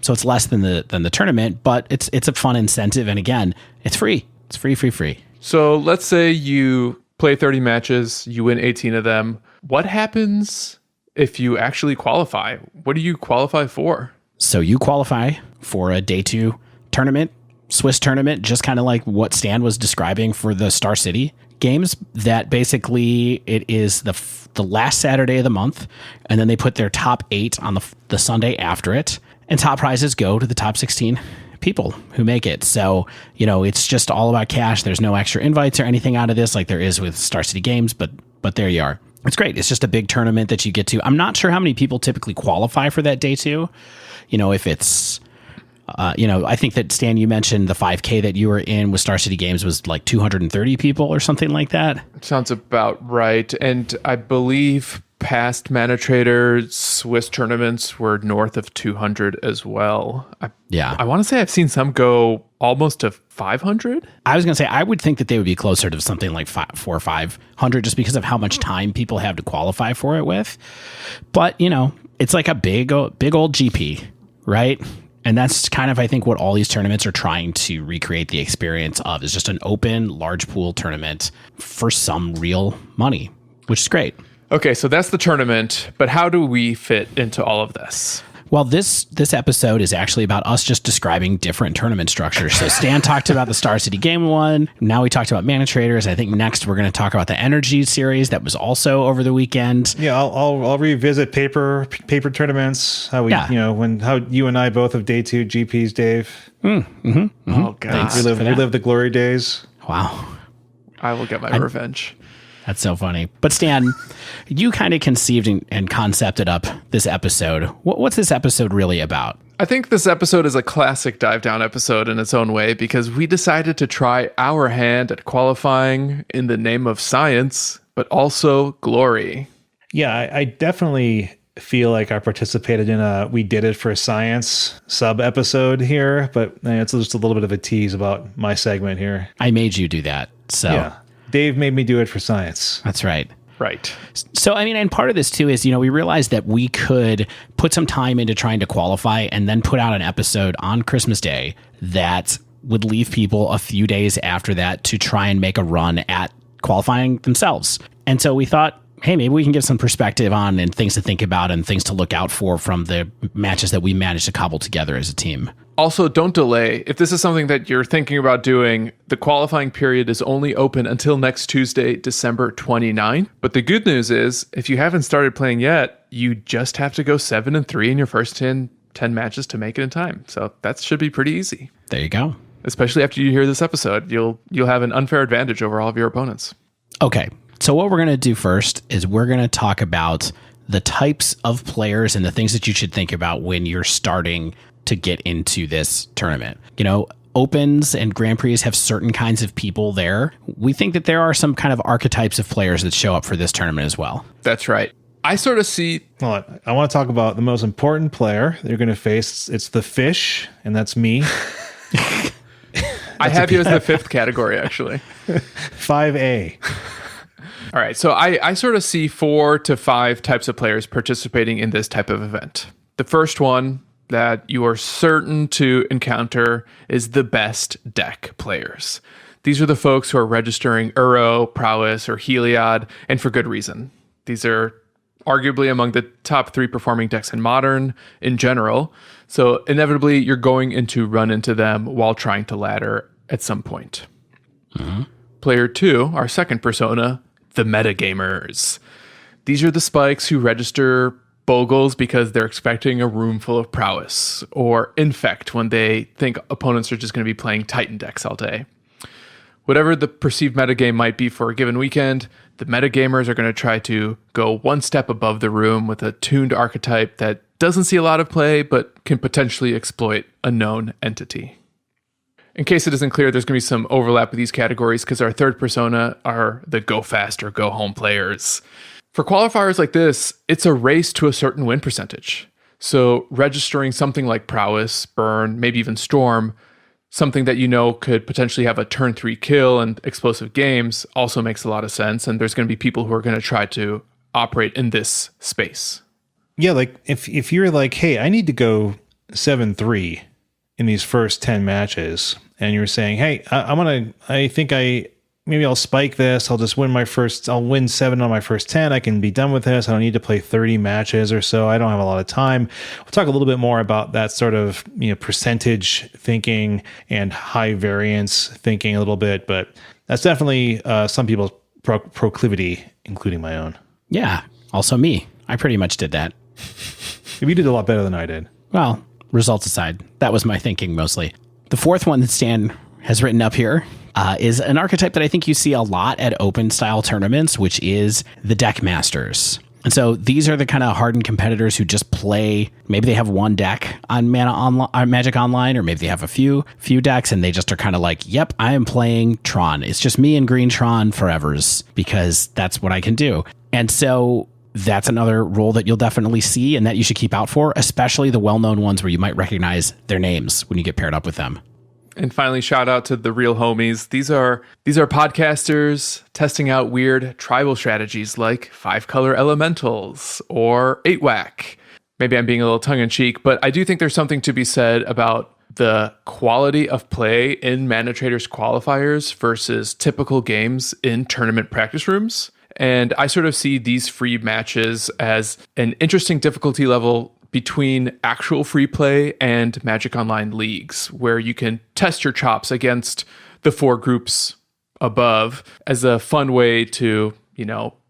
so it's less than the tournament, but it's a fun incentive. And again, it's free. It's free. So let's say you play 30 matches, you win 18 of them. What happens if you actually qualify? What do you qualify for? So you qualify for a day 2 tournament, Swiss tournament, just kind of like what Stan was describing for the Star City games, that basically it is the last Saturday of the month, and then they put their top 8 on the Sunday after it, and top prizes go to the top 16 people who make it. So, it's just all about cash. There's no extra invites or anything out of this like there is with Star City games, but there you are. It's great. It's just a big tournament that you get to. I'm not sure how many people typically qualify for that day 2. If it's I think that, Stan, you mentioned the 5K that you were in with Star City Games was like 230 people or something like that. Sounds about right. And I believe past ManaTraders Swiss tournaments were north of 200 as well. I want to say I've seen some go almost to 500. I was going to say, I would think that they would be closer to something like 400 or 500 just because of how much time people have to qualify for it with. But, it's like a big old GP, right? And that's kind of, I think, what all these tournaments are trying to recreate the experience of, is just an open, large pool tournament for some real money, which is great. Okay, so that's the tournament, but how do we fit into all of this? Well, this episode is actually about us just describing different tournament structures. So Stan talked about the Star City Game one. Now we talked about ManaTraders. I think next we're going to talk about the Energy series that was also over the weekend. Yeah, I'll revisit paper tournaments. How how you and I both have day 2 GPs, Dave. Oh God, we live the glory days. Wow, I will get my revenge. That's so funny. But Stan, you kind of conceived and concepted up this episode. What's this episode really about? I think this episode is a classic dive down episode in its own way because we decided to try our hand at qualifying in the name of science, but also glory. Yeah, I definitely feel like I participated in We Did It for Science sub episode here, but it's just a little bit of a tease about my segment here. I made you do that. So yeah. Dave made me do it for science. That's right. Right. So, and part of this too is, we realized that we could put some time into trying to qualify and then put out an episode on Christmas Day that would leave people a few days after that to try and make a run at qualifying themselves. And so we thought, hey, maybe we can give some perspective on and things to think about and things to look out for from the matches that we managed to cobble together as a team. Also, don't delay. If this is something that you're thinking about doing, the qualifying period is only open until next Tuesday, December 29th. But the good news is, if you haven't started playing yet, you just have to go 7-3 in your first 10 matches to make it in time. So that should be pretty easy. There you go. Especially after you hear this episode, you'll have an unfair advantage over all of your opponents. Okay. So what we're going to do first is we're going to talk about the types of players and the things that you should think about when you're starting to get into this tournament. Opens and Grand Prix have certain kinds of people there. We think that there are some kind of archetypes of players that show up for this tournament as well. That's right. I sort of see. Hold on. I want to talk about the most important player they're going to face. It's the fish, and that's me. I have you as the fifth category, actually. 5A. All right, so I sort of see 4 to 5 types of players participating in this type of event. The first one that you are certain to encounter is the best deck players. These are the folks who are registering UR Prowess, or Heliod, and for good reason. These are arguably among the top 3 performing decks in Modern in general, so inevitably you're going to run into them while trying to ladder at some point. Player 2, our second persona, the metagamers. These are the spikes who register Bogles because they're expecting a room full of prowess, or infect when they think opponents are just going to be playing Titan decks all day. Whatever the perceived metagame might be for a given weekend, the metagamers are going to try to go one step above the room with a tuned archetype that doesn't see a lot of play, but can potentially exploit a known entity. In case it isn't clear, there's going to be some overlap with these categories because our third persona are the go fast or go home players. For qualifiers like this, it's a race to a certain win percentage. So registering something like Prowess, Burn, maybe even Storm, something that you know could potentially have a turn 3 kill and explosive games, also makes a lot of sense. And there's going to be people who are going to try to operate in this space. Yeah, like if you're like, hey, I need to go 7-3 in these first 10 matches, and you're saying, hey, maybe I'll spike this. I'll win 7 on my first 10. I can be done with this. I don't need to play 30 matches or so. I don't have a lot of time. We'll talk a little bit more about that sort of, percentage thinking and high variance thinking a little bit, but that's definitely some people's proclivity, including my own. Yeah. Also me. I pretty much did that. You did a lot better than I did. Well, results aside, that was my thinking mostly. The fourth one that Stan has written up here is an archetype that I think you see a lot at open style tournaments, which is the deck masters. And so these are the kind of hardened competitors who just play. Maybe they have one deck on Magic Online, or maybe they have a few decks, and they just are kind of like, yep, I am playing Tron. It's just me and green Tron forevers because that's what I can do. And so that's another role that you'll definitely see and that you should keep out for, especially the well-known ones where you might recognize their names when you get paired up with them. And finally, shout out to the real homies. These are podcasters testing out weird tribal strategies like 5-color elementals or 8-whack. Maybe I'm being a little tongue-in-cheek, but I do think there's something to be said about the quality of play in ManaTraders qualifiers versus typical games in tournament practice rooms. And I sort of see these free matches as an interesting difficulty level between actual free play and Magic Online leagues, where you can test your chops against the 4 groups above as a fun way to,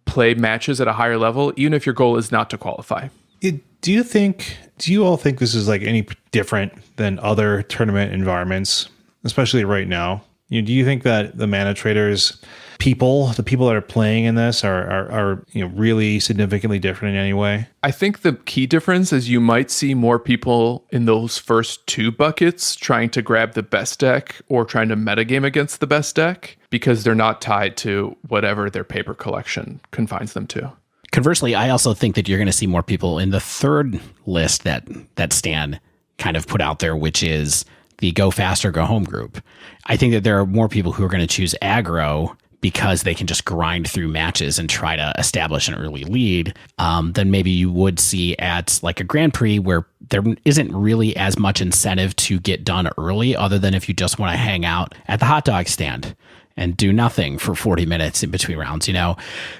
play matches at a higher level, even if your goal is not to qualify. Do you all think this is like any different than other tournament environments, especially right now? Do you think that the ManaTraders the people that are playing in this are really significantly different in any way? I think the key difference is you might see more people in those first 2 buckets trying to grab the best deck or trying to metagame against the best deck because they're not tied to whatever their paper collection confines them to. Conversely, I also think that you're going to see more people in the third list that Stan kind of put out there, which is the go fast or go home group. I think that there are more people who are going to choose aggro because they can just grind through matches and try to establish an early lead, than maybe you would see at like a Grand Prix where there isn't really as much incentive to get done early, other than if you just want to hang out at the hot dog stand and do nothing for 40 minutes in between rounds,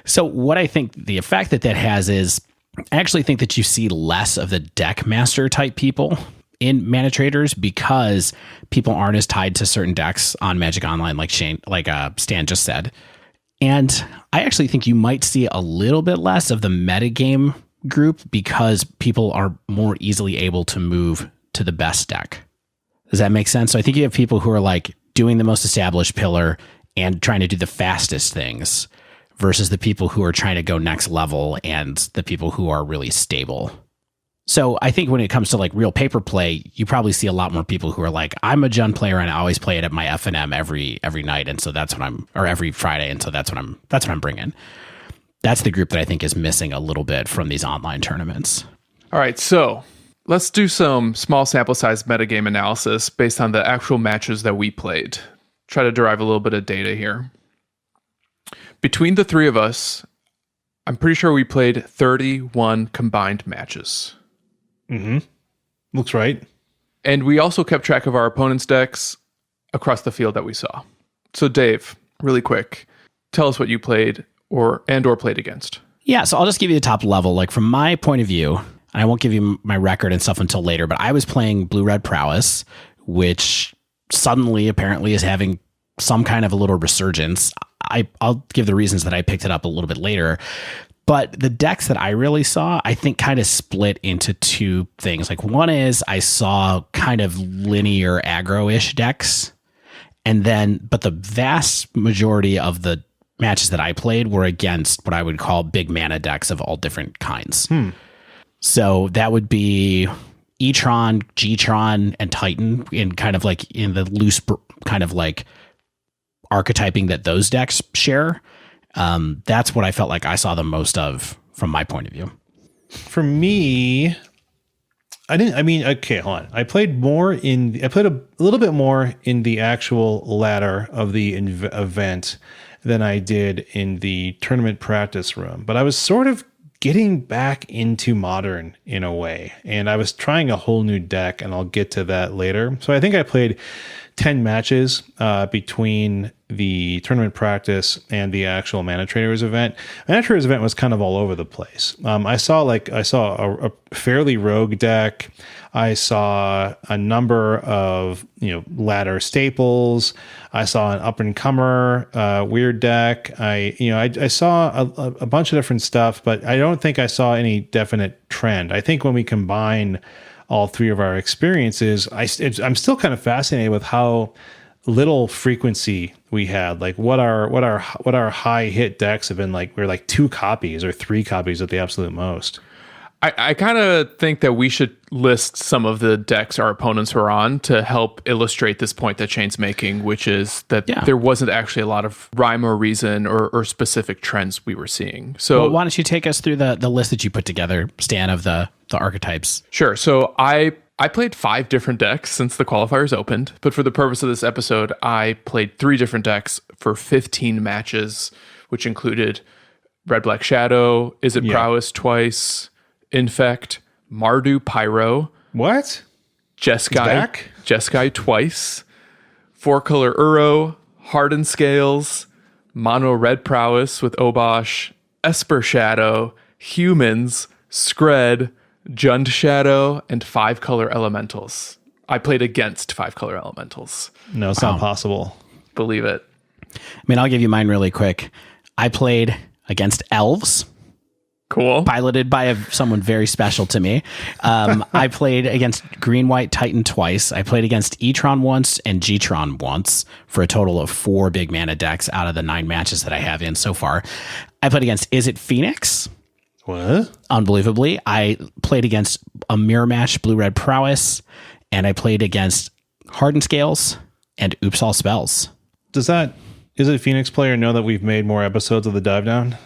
So what I think the effect that has is, I actually think that you see less of the deck master type people in ManaTraders because people aren't as tied to certain decks on Magic Online, like Stan just said. And I actually think you might see a little bit less of the metagame group because people are more easily able to move to the best deck. Does that make sense? So I think you have people who are like doing the most established pillar and trying to do the fastest things versus the people who are trying to go next level and the people who are really stable. So I think when it comes to like real paper play, you probably see a lot more people who are like, I'm a Jund player and I always play it at my F&M every night, and so that's what or every Friday, and so that's what I'm bringing. that's the group that I think is missing a little bit from these online tournaments. All right, so let's do some small sample size metagame analysis based on the actual matches that we played. Try to derive a little bit of data here. Between the three of us, I'm pretty sure we played 31 combined matches. Mm-hmm. Looks right. And we also kept track of our opponents' decks across the field that we saw. So Dave, really quick, tell us what you played or played against. Yeah, so I'll just give you the top level. Like from my point of view, and I won't give you my record and stuff until later, but I was playing Blue-Red Prowess, which suddenly apparently is having some kind of a little resurgence. I'll give the reasons that I picked it up a little bit later. But the decks that I really saw, I think kind of split into two things. Like one is I saw kind of linear aggro-ish decks. But the vast majority of the matches that I played were against what I would call big mana decks of all different kinds. So that would be E-Tron, G-Tron, and Titan in kind of like in the loose kind of like archetyping that those decks share. That's what I felt like I saw the most of from my point of view. For me, okay, hold on. I played a little bit more in the actual ladder of the event than I did in the tournament practice room, but I was sort of getting back into Modern in a way, and I was trying a whole new deck, and I'll get to that later. So I think I played 10 matches between the tournament practice and the actual ManaTraders event. ManaTraders event was kind of all over the place. I saw a fairly rogue deck. I saw a number of ladder staples. I saw an up and comer weird deck. I saw a bunch of different stuff, but I don't think I saw any definite trend. I think when we combine all three of our experiences, I'm still kind of fascinated with how little frequency we had. Like what our high hit decks have been like. We're like 2 copies or 3 copies at the absolute most. I kind of think that we should list some of the decks our opponents were on to help illustrate this point that Shane's making, which is that there wasn't actually a lot of rhyme or reason or specific trends we were seeing. So why don't you take us through the list that you put together, Stan, of the archetypes? Sure. So I played 5 different decks since the qualifiers opened, but for the purpose of this episode, I played 3 different decks for 15 matches, which included Red Black Shadow, Is It Prowess twice, Infect, Mardu Pyro. What? Jeskai twice, 4-color Uro, Hardened Scales, Mono Red Prowess with Obosh, Esper Shadow, Humans, Skred, Jund Shadow, and 5-color Elementals. I played against 5-color Elementals. No, it's not possible. Believe it. I mean, I'll give you mine really quick. I played against Elves. Cool. Piloted by someone very special to me. I played against Green-White Titan twice. I played against E-Tron once and G-Tron once for a total of 4 big mana decks out of the 9 matches that I have in so far. I played against Is It Phoenix? What? Unbelievably. I played against a mirror match, Blue-Red Prowess, and I played against Hardened Scales and Oops All Spells. Does that Is It Phoenix player know that we've made more episodes of the Dive Down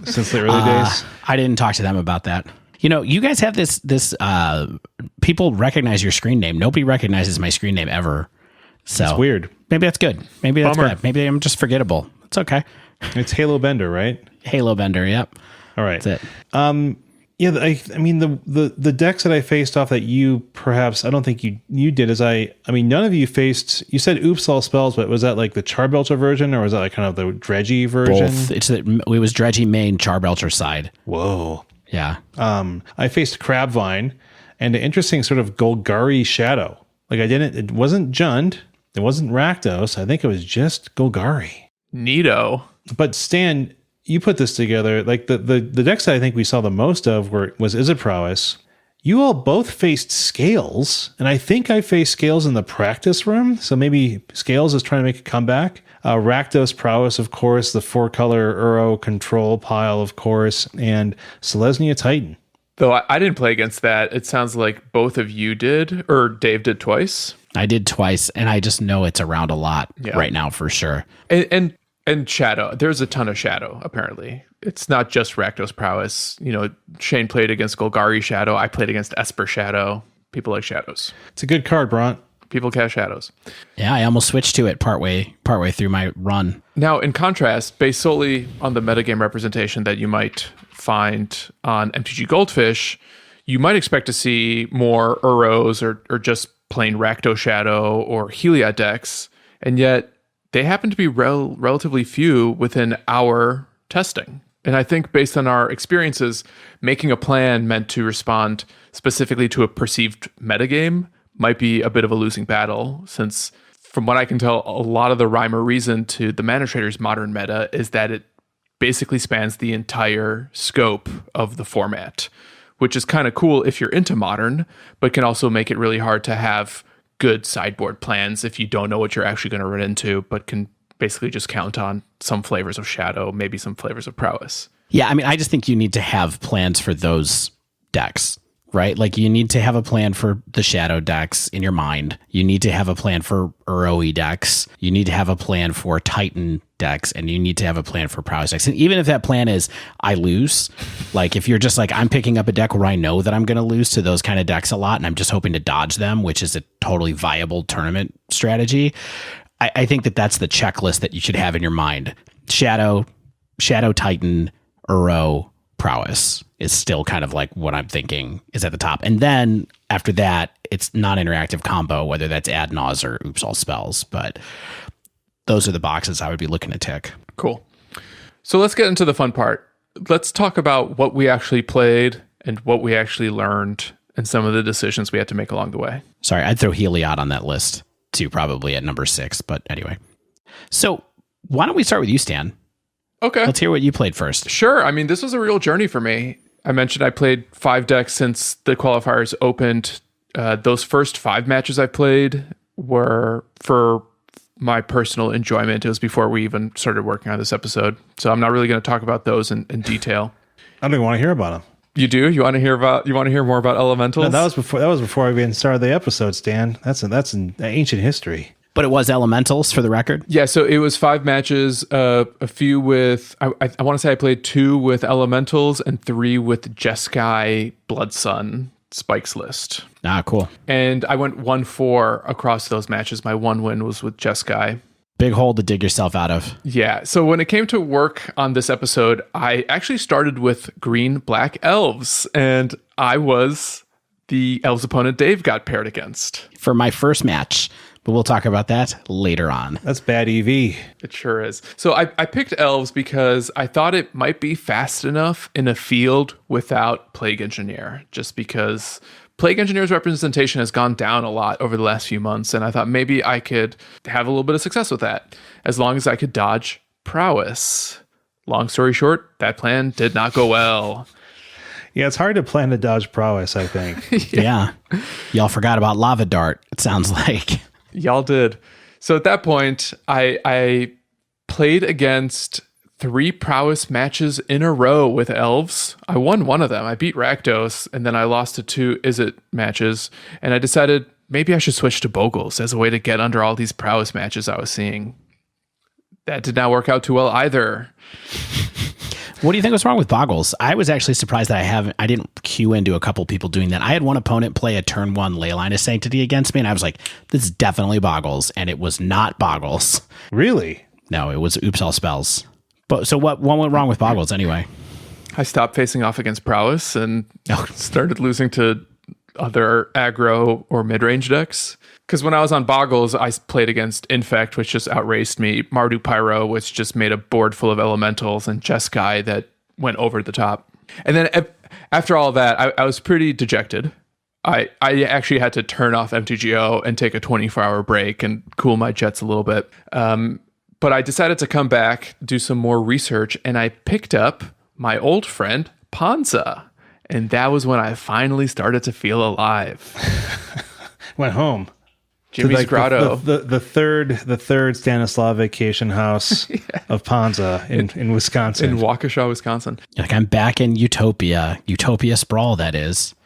since the early days? I didn't talk to them about that. You guys have this people recognize your screen name. Nobody recognizes my screen name ever. So it's weird. Maybe that's good. Maybe that's Bummer. bad. Maybe I'm just forgettable. It's okay. It's Halo Bender, right? Halo Bender. Yep. All right. That's it. Yeah, I mean the decks that I faced off that you perhaps I don't think you did is I mean none of you faced. You said Oops All Spells, but was that like the Charbelcher version or was that like kind of the Dredgy version? Both. It was Dredgy main, Charbelcher side. Whoa. Yeah. I faced Crabvine and an interesting sort of Golgari Shadow. Like it wasn't Jund, it wasn't Rakdos. I think it was just Golgari. Neato. But Stan, you put this together, like the decks that I think we saw the most of was Is It Prowess. You all both faced Scales, and I think I faced Scales in the practice room, so maybe Scales is trying to make a comeback. Rakdos Prowess, of course, the 4-color Uro control pile, of course, and Selesnya Titan. Though I didn't play against that. It sounds like both of you did, or Dave did twice. I did twice, and I just know it's around a lot right now for sure. And And Shadow. There's a ton of Shadow, apparently. It's not just Rakdos Prowess. Shane played against Golgari Shadow. I played against Esper Shadow. People like Shadows. It's a good card, Bront. People cast Shadows. Yeah, I almost switched to it partway through my run. Now, in contrast, based solely on the metagame representation that you might find on MTG Goldfish, you might expect to see more Uros or just plain Rakdos Shadow or Heliod decks, and yet they happen to be relatively few within our testing. And I think based on our experiences, making a plan meant to respond specifically to a perceived metagame might be a bit of a losing battle, since from what I can tell, a lot of the rhyme or reason to the ManaTraders modern meta is that it basically spans the entire scope of the format, which is kind of cool if you're into modern, but can also make it really hard to have good sideboard plans if you don't know what you're actually going to run into, but can basically just count on some flavors of Shadow, maybe some flavors of Prowess. Yeah, I mean, I just think you need to have plans for those decks, right? Like you need to have a plan for the Shadow decks in your mind. You need to have a plan for Uro decks. You need to have a plan for Titan decks, and you need to have a plan for Prowess decks. And even if that plan is I lose, like if you're just like, I'm picking up a deck where I know that I'm going to lose to those kind of decks a lot, and I'm just hoping to dodge them, which is a totally viable tournament strategy. I think that that's the checklist that you should have in your mind. Shadow, Titan, Uro, Prowess is still kind of like what I'm thinking is at the top. And then after that, it's non-interactive combo, whether that's Ad Naus or Oops All Spells. But those are the boxes I would be looking to tick. Cool. So let's get into the fun part. Let's talk about what we actually played and what we actually learned and some of the decisions we had to make along the way. Sorry, I'd throw Heliod on that list too, probably at number 6. But anyway. So why don't we start with you, Stan? Okay. Let's hear what you played first. Sure. I mean, this was a real journey for me. I mentioned I played 5 decks since the qualifiers opened. Those first 5 matches I played were for my personal enjoyment. It was before we even started working on this episode. So I'm not really going to talk about those in detail. I don't even want to hear about them. You do? You want to hear more about elementals? No, that was before we even started the episode, Stan. That's an ancient history. But it was elementals for the record? Yeah, so it was 5 matches, a few with, I want to say I played 2 with elementals and 3 with Jeskai Blood Sun Spikes list. Ah, cool. And I went 1-4 across those matches. My one win was with Jeskai. Big hole to dig yourself out of. Yeah, so when it came to work on this episode, I actually started with green-black elves, and I was the elves opponent Dave got paired against. For my first match, but we'll talk about that later on. That's bad EV. It sure is. So I picked elves because I thought it might be fast enough in a field without Plague Engineer, just because Plague Engineer's representation has gone down a lot over the last few months, and I thought maybe I could have a little bit of success with that, as long as I could dodge Prowess. Long story short, that plan did not go well. Yeah, it's hard to plan to dodge Prowess, I think. Yeah. Y'all forgot about Lava Dart, it sounds like. Y'all did. So at that point, I played against 3 Prowess matches in a row with elves. I won one of them. I beat Rakdos, and then I lost to 2 Izzet matches. And I decided maybe I should switch to Bogles as a way to get under all these Prowess matches I was seeing. That did not work out too well either. What do you think was wrong with Bogles? I was actually surprised that I didn't queue into a couple people doing that. I had one opponent play a turn 1 Leyline of Sanctity against me, and I was like, this is definitely Bogles, and it was not Bogles. Really? No, it was Oops All Spells. But so what went wrong with Bogles anyway? I stopped facing off against Prowess and started losing to other aggro or mid-range decks. Because when I was on Bogles, I played against Infect, which just outraced me, Mardu Pyro, which just made a board full of elementals, and Jeskai that went over the top. And then after all that, I was pretty dejected. I actually had to turn off MTGO and take a 24-hour break and cool my jets a little bit. But I decided to come back, do some more research, and I picked up my old friend, Ponza. And that was when I finally started to feel alive. Went home. Jimmy's Grotto. The third Stanislav vacation house of Ponza in Wisconsin. In Waukesha, Wisconsin. Like, I'm back in Utopia Sprawl, that is.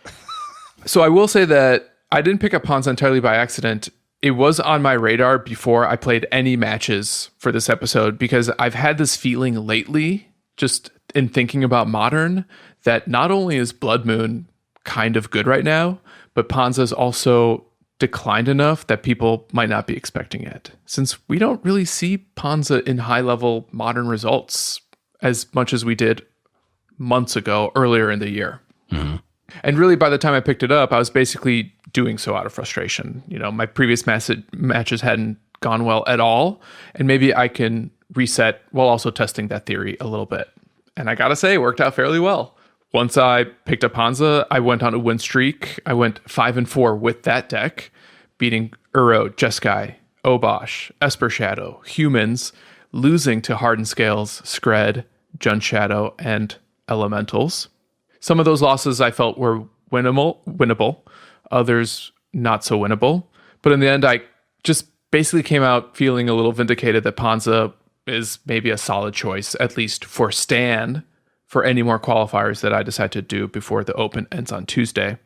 So I will say that I didn't pick up Ponza entirely by accident. it was on my radar before I played any matches for this episode, because I've had this feeling lately, just in thinking about Modern, that not only is Blood Moon kind of good right now, but Ponza's also declined enough that people might not be expecting it, since we don't really see Ponza in high-level Modern results as much as we did months ago, earlier in the year. Mm-hmm. And really, by the time I picked it up, I was basically doing so out of frustration. You know, my previous matches hadn't gone well at all, and maybe I can reset while also testing that theory a little bit. And I gotta say, it worked out fairly well. Once I picked up Ponza, I went on a win streak. I went 5-4 with that deck, beating Uro, Jeskai, Obosh, Esper Shadow, Humans, losing to Hardened Scales, Skred, Jund Shadow, and Elementals. Some of those losses I felt were winnable, others not so winnable. But in the end, I just basically came out feeling a little vindicated that Ponza is maybe a solid choice, at least for Stan, for any more qualifiers that I decide to do before the Open ends on Tuesday.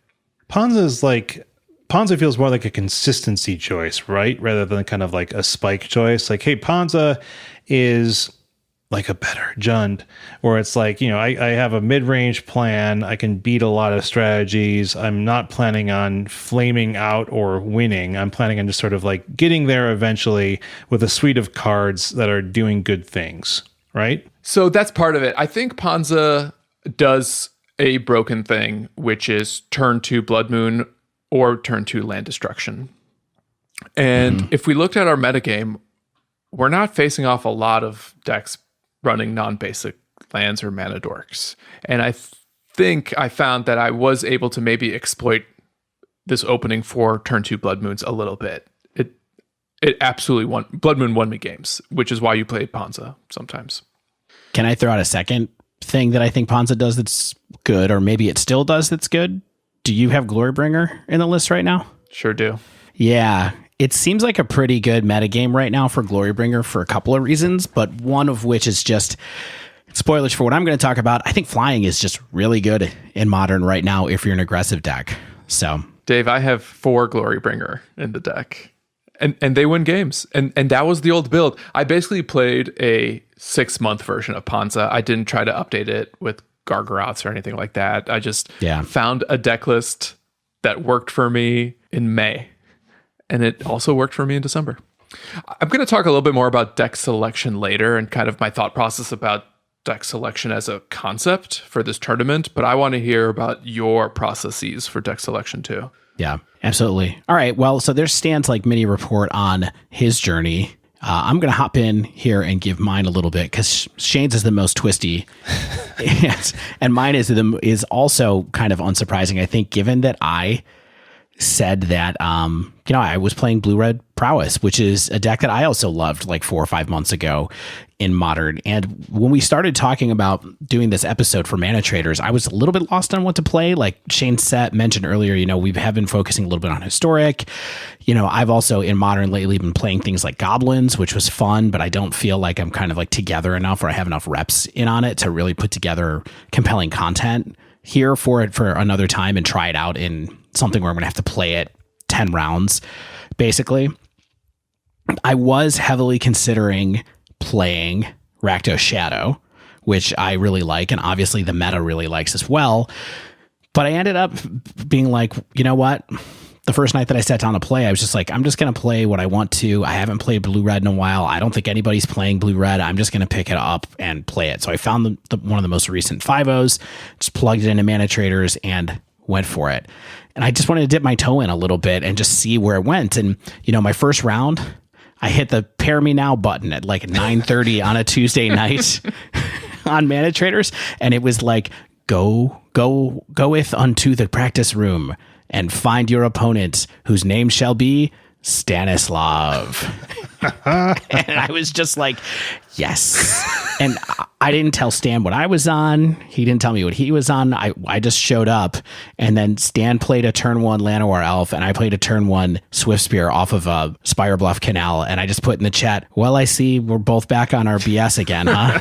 Ponza feels more like a consistency choice, right? Rather than kind of like a spike choice. Like, hey, Ponza is like a better Jund, or it's like, you know, I have a mid-range plan. I can beat a lot of strategies. I'm not planning on flaming out or winning. I'm planning on just sort of like getting there eventually with a suite of cards that are doing good things, right? So that's part of it. I think Ponza does a broken thing, which is turn 2 Blood Moon or turn 2 Land Destruction. And if we looked at our metagame, we're not facing off a lot of decks running non-basic lands or mana dorks. And I think I found that I was able to maybe exploit this opening for turn 2 Blood Moons a little bit. It absolutely won. Blood Moon won me games, which is why you play Ponza sometimes. Can I throw out a second thing that I think Ponza does that's good, or maybe it still does that's good? Do you have Glorybringer in the list right now? Sure do. Yeah. It seems like a pretty good metagame right now for Glorybringer for a couple of reasons, but one of which is just spoilers for what I'm going to talk about. I think flying is just really good in Modern right now if you're an aggressive deck. So, Dave, I have 4 Glorybringer in the deck, and they win games. And that was the old build. I basically played a 6-month version of Ponza. I didn't try to update it with Gargaroths or anything like that. I just found a deck list that worked for me in May. And it also worked for me in December. I'm going to talk a little bit more about deck selection later and kind of my thought process about deck selection as a concept for this tournament, but I want to hear about your processes for deck selection too. Yeah, absolutely. All right. Well, so there's Stan's like mini report on his journey. I'm going to hop in here and give mine a little bit because Shane's is the most twisty. And mine is also kind of unsurprising, I think, given that I said that, I was playing Blue-Red Prowess, which is a deck that I also loved like 4 or 5 months ago in Modern. And when we started talking about doing this episode for ManaTraders, I was a little bit lost on what to play. Like Shane mentioned earlier, we have been focusing a little bit on Historic. I've also in Modern lately been playing things like Goblins, which was fun, but I don't feel like I'm kind of like together enough or I have enough reps in on it to really put together compelling content here for it for another time and try it out in something where I'm going to have to play it 10 rounds, basically. I was heavily considering playing Rakdos Shadow, which I really like, and obviously the meta really likes as well. But I ended up being like, you know what? The first night that I sat down to play, I was just like, I'm just going to play what I want to. I haven't played Blue-Red in a while. I don't think anybody's playing Blue-Red. I'm just going to pick it up and play it. So I found one of the most recent 5.0s, just plugged it into ManaTraders and went for it. And I just wanted to dip my toe in a little bit and just see where it went. And, my first round, I hit the pair me now button at like 9:30 on a Tuesday night on ManaTraders. And it was like, goeth unto the practice room and find your opponent whose name shall be Stanislav. And I was just like, yes. And I didn't tell Stan what I was on. He didn't tell me what he was on. I just showed up, and then Stan played a turn 1 Llanowar Elf, and I played a turn 1 Swiftspear off of a Spire Bluff Canal, and I just put in the chat, well, I see we're both back on our BS again, huh?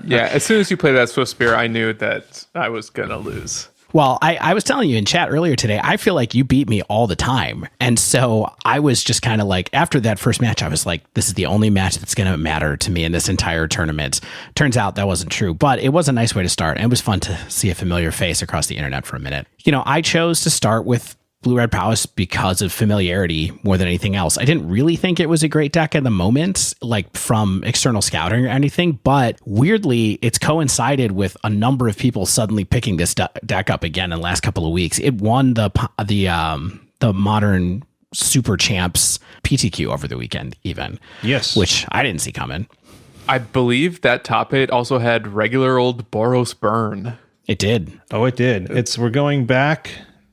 Yeah, as soon as you played that Swiftspear, I knew that I was going to lose. Well, I was telling you in chat earlier today, I feel like you beat me all the time. And so I was just kind of like, after that first match, I was like, this is the only match that's going to matter to me in this entire tournament. Turns out that wasn't true, but it was a nice way to start. And it was fun to see a familiar face across the internet for a minute. You know, I chose to start with Blue-Red Prowess because of familiarity more than anything else. I didn't really think it was a great deck at the moment, like from external scouting or anything, but weirdly, it's coincided with a number of people suddenly picking this deck up again in the last couple of weeks. It won the Modern Super Champs PTQ over the weekend, even. Yes. Which I didn't see coming. I believe that top 8 also had regular old Boros Burn. It did. Oh, it did. We're going back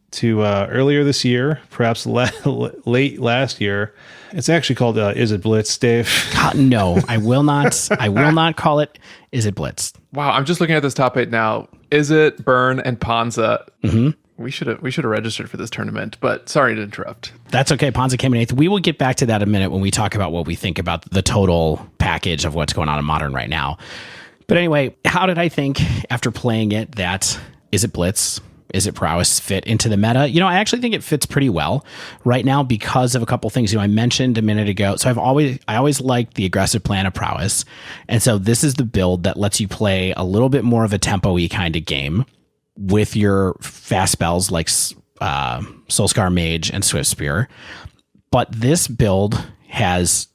to earlier this year, perhaps late last year. It's actually called Is It Blitz, Dave? No, I will not. I will not call it Is It Blitz. Wow, I'm just looking at this top 8 now. Is It, Burn, and Ponza. Mm-hmm. We should have registered for this tournament, but sorry to interrupt. That's okay. Ponza came in 8th. We will get back to that in a minute when we talk about what we think about the total package of what's going on in Modern right now. But anyway, how did I think after playing it that Is It Blitz, Is It Prowess fit into the meta? You know, I actually think it fits pretty well right now because of a couple things. You know, I mentioned a minute ago. So I always liked the aggressive plan of Prowess. And so this is the build that lets you play a little bit more of a tempo-y kind of game with your fast spells like Soulscar Mage and Swift Spear. But this build has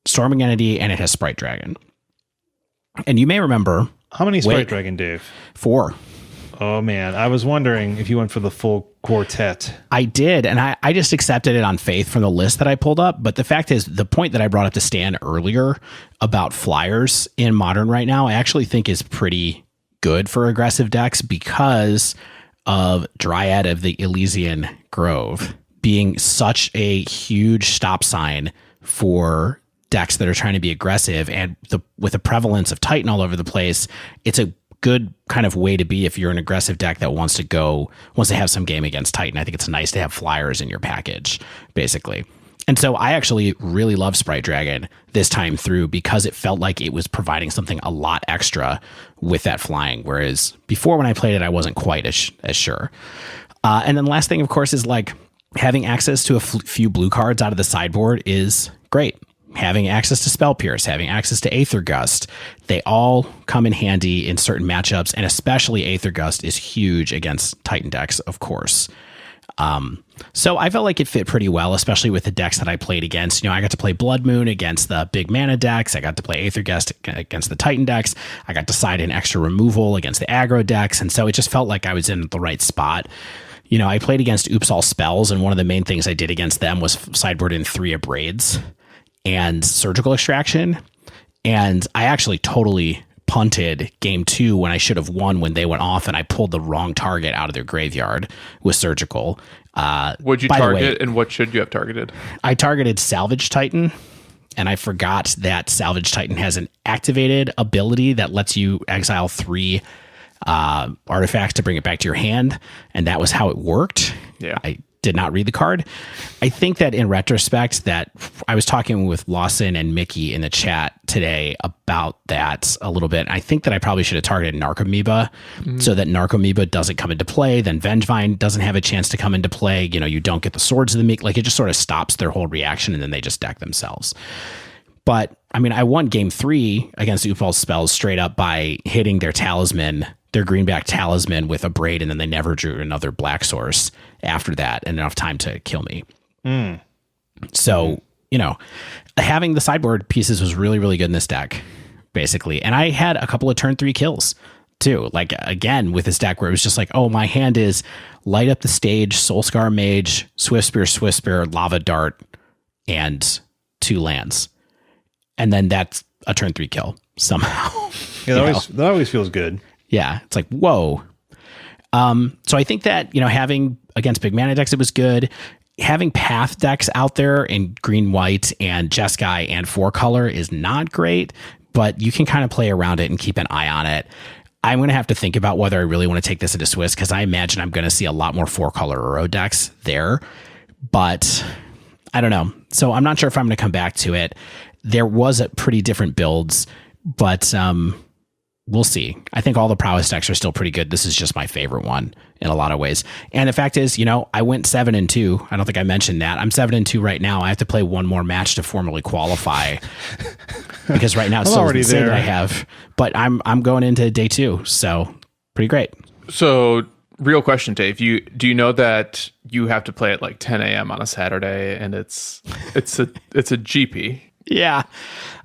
Storming Entity and it has Sprite Dragon. And you may remember... How many Sprite Dragon, Dave? 4. Oh, man. I was wondering if you went for the full quartet. I did, and I just accepted it on faith from the list that I pulled up. But the fact is, the point that I brought up to Stan earlier about flyers in Modern right now, I actually think is pretty good for aggressive decks because of Dryad of the Elysian Grove being such a huge stop sign for decks that are trying to be aggressive, and with the prevalence of Titan all over the place, it's a good kind of way to be if you're an aggressive deck that wants to have some game against Titan. I think it's nice to have flyers in your package, basically. And so I actually really love Sprite Dragon this time through because it felt like it was providing something a lot extra with that flying, whereas before when I played it, I wasn't quite as sure. And then the last thing, of course, is like having access to a few blue cards out of the sideboard is great. Having access to Spell Pierce, having access to Aether Gust, they all come in handy in certain matchups, and especially Aether Gust is huge against Titan decks, of course. So I felt like it fit pretty well, especially with the decks that I played against. You know, I got to play Blood Moon against the big mana decks. I got to play Aether Gust against the Titan decks. I got to side in extra removal against the aggro decks, and so it just felt like I was in the right spot. You know, I played against Oops All Spells, and one of the main things I did against them was sideboard in 3 Abrades and Surgical Extraction. And I actually totally punted game 2 when I should have won when they went off, and I pulled the wrong target out of their graveyard with Surgical. Would you target, and what should you have targeted? I targeted Salvage Titan, and I forgot that Salvage Titan has an activated ability that lets you exile 3 artifacts to bring it back to your hand, and that was how it worked. Yeah. I did not read the card. I think that in retrospect, that I was talking with Lawson and Mickey in the chat today about that a little bit. I think that I probably should have targeted Narcomoeba so that Narcomoeba doesn't come into play. Then Vengevine doesn't have a chance to come into play. You know, you don't get the Swords of the Meek. Like, it just sort of stops their whole reaction, and then they just deck themselves. But I mean, I won game 3 against Upal Spells straight up by hitting their talisman, their greenback talisman, with a braid, and then they never drew another black source after that, and enough time to kill me. So, you know, having the sideboard pieces was really, really good in this deck, basically. And I had a couple of turn 3 kills too. Like, again, with this deck where it was just like, oh, my hand is Light Up the Stage, Soulscar Mage, Swift Spear, Lava Dart, and 2 lands. And then that's a turn 3 kill somehow. Yeah, that always feels good. Yeah, it's like, whoa. So I think that, you know, having against big mana decks, it was good. Having path decks out there in green, white, and Jeskai and 4-color is not great, but you can kind of play around it and keep an eye on it. I'm going to have to think about whether I really want to take this into Swiss, because I imagine I'm going to see a lot more 4-color Uro decks there, but I don't know. So I'm not sure if I'm going to come back to it. There was a pretty different builds, but we'll see. I think all the prowess decks are still pretty good. This is just my favorite one in a lot of ways. And the fact is, I went 7-2. I don't think I mentioned that. I'm 7-2 right now. I have to play one more match to formally qualify because right now it's still already there there. that I have. But I'm going into day 2, so pretty great. So, real question, Dave. Do you know that you have to play at like 10 a.m. on a Saturday, and it's a GP? Yeah.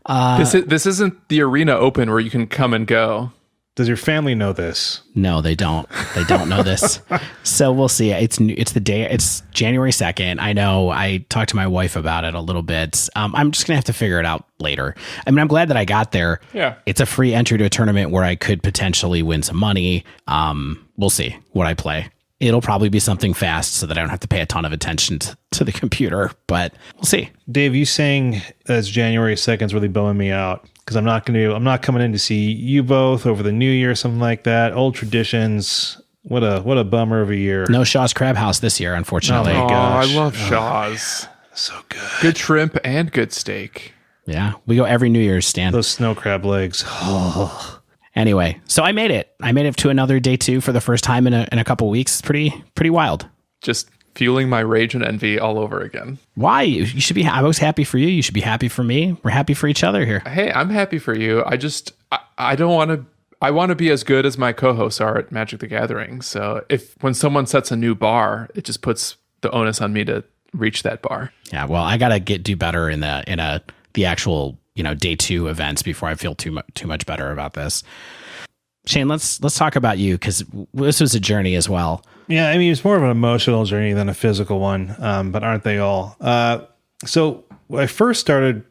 This isn't the Arena Open where you can come and go. Does your family know this? No, they don't. They don't know this. So we'll see. It's the day. It's January 2nd. I know. I talked to my wife about it a little bit. I'm just gonna have to figure it out later. I mean, I'm glad that I got there. Yeah. It's a free entry to a tournament where I could potentially win some money. We'll see what I play. It'll probably be something fast so that I don't have to pay a ton of attention to the computer, but we'll see. Dave, you saying that's January 2nd is really buming me out because I'm not coming in to see you both over the new year or something like that. Old traditions. What a bummer of a year. No Shaw's Crab House this year, unfortunately. Oh my gosh. I love Shaw's. So good. Good shrimp and good steak. Yeah, we go every New Year's, Stan. Those snow crab legs. Anyway, so I made it. I made it to another day 2 for the first time in a couple weeks. Pretty wild. Just fueling my rage and envy all over again. Why? You should be. I was happy for you. You should be happy for me. We're happy for each other here. Hey, I'm happy for you. I don't want to. I want to be as good as my co-hosts are at Magic the Gathering. So when someone sets a new bar, it just puts the onus on me to reach that bar. Yeah. Well, I gotta do better in the actual day 2 events before I feel too much better about this. Shane, let's talk about you because this was a journey as well. Yeah, I mean, it's more of an emotional journey than a physical one, but aren't they all? So I first started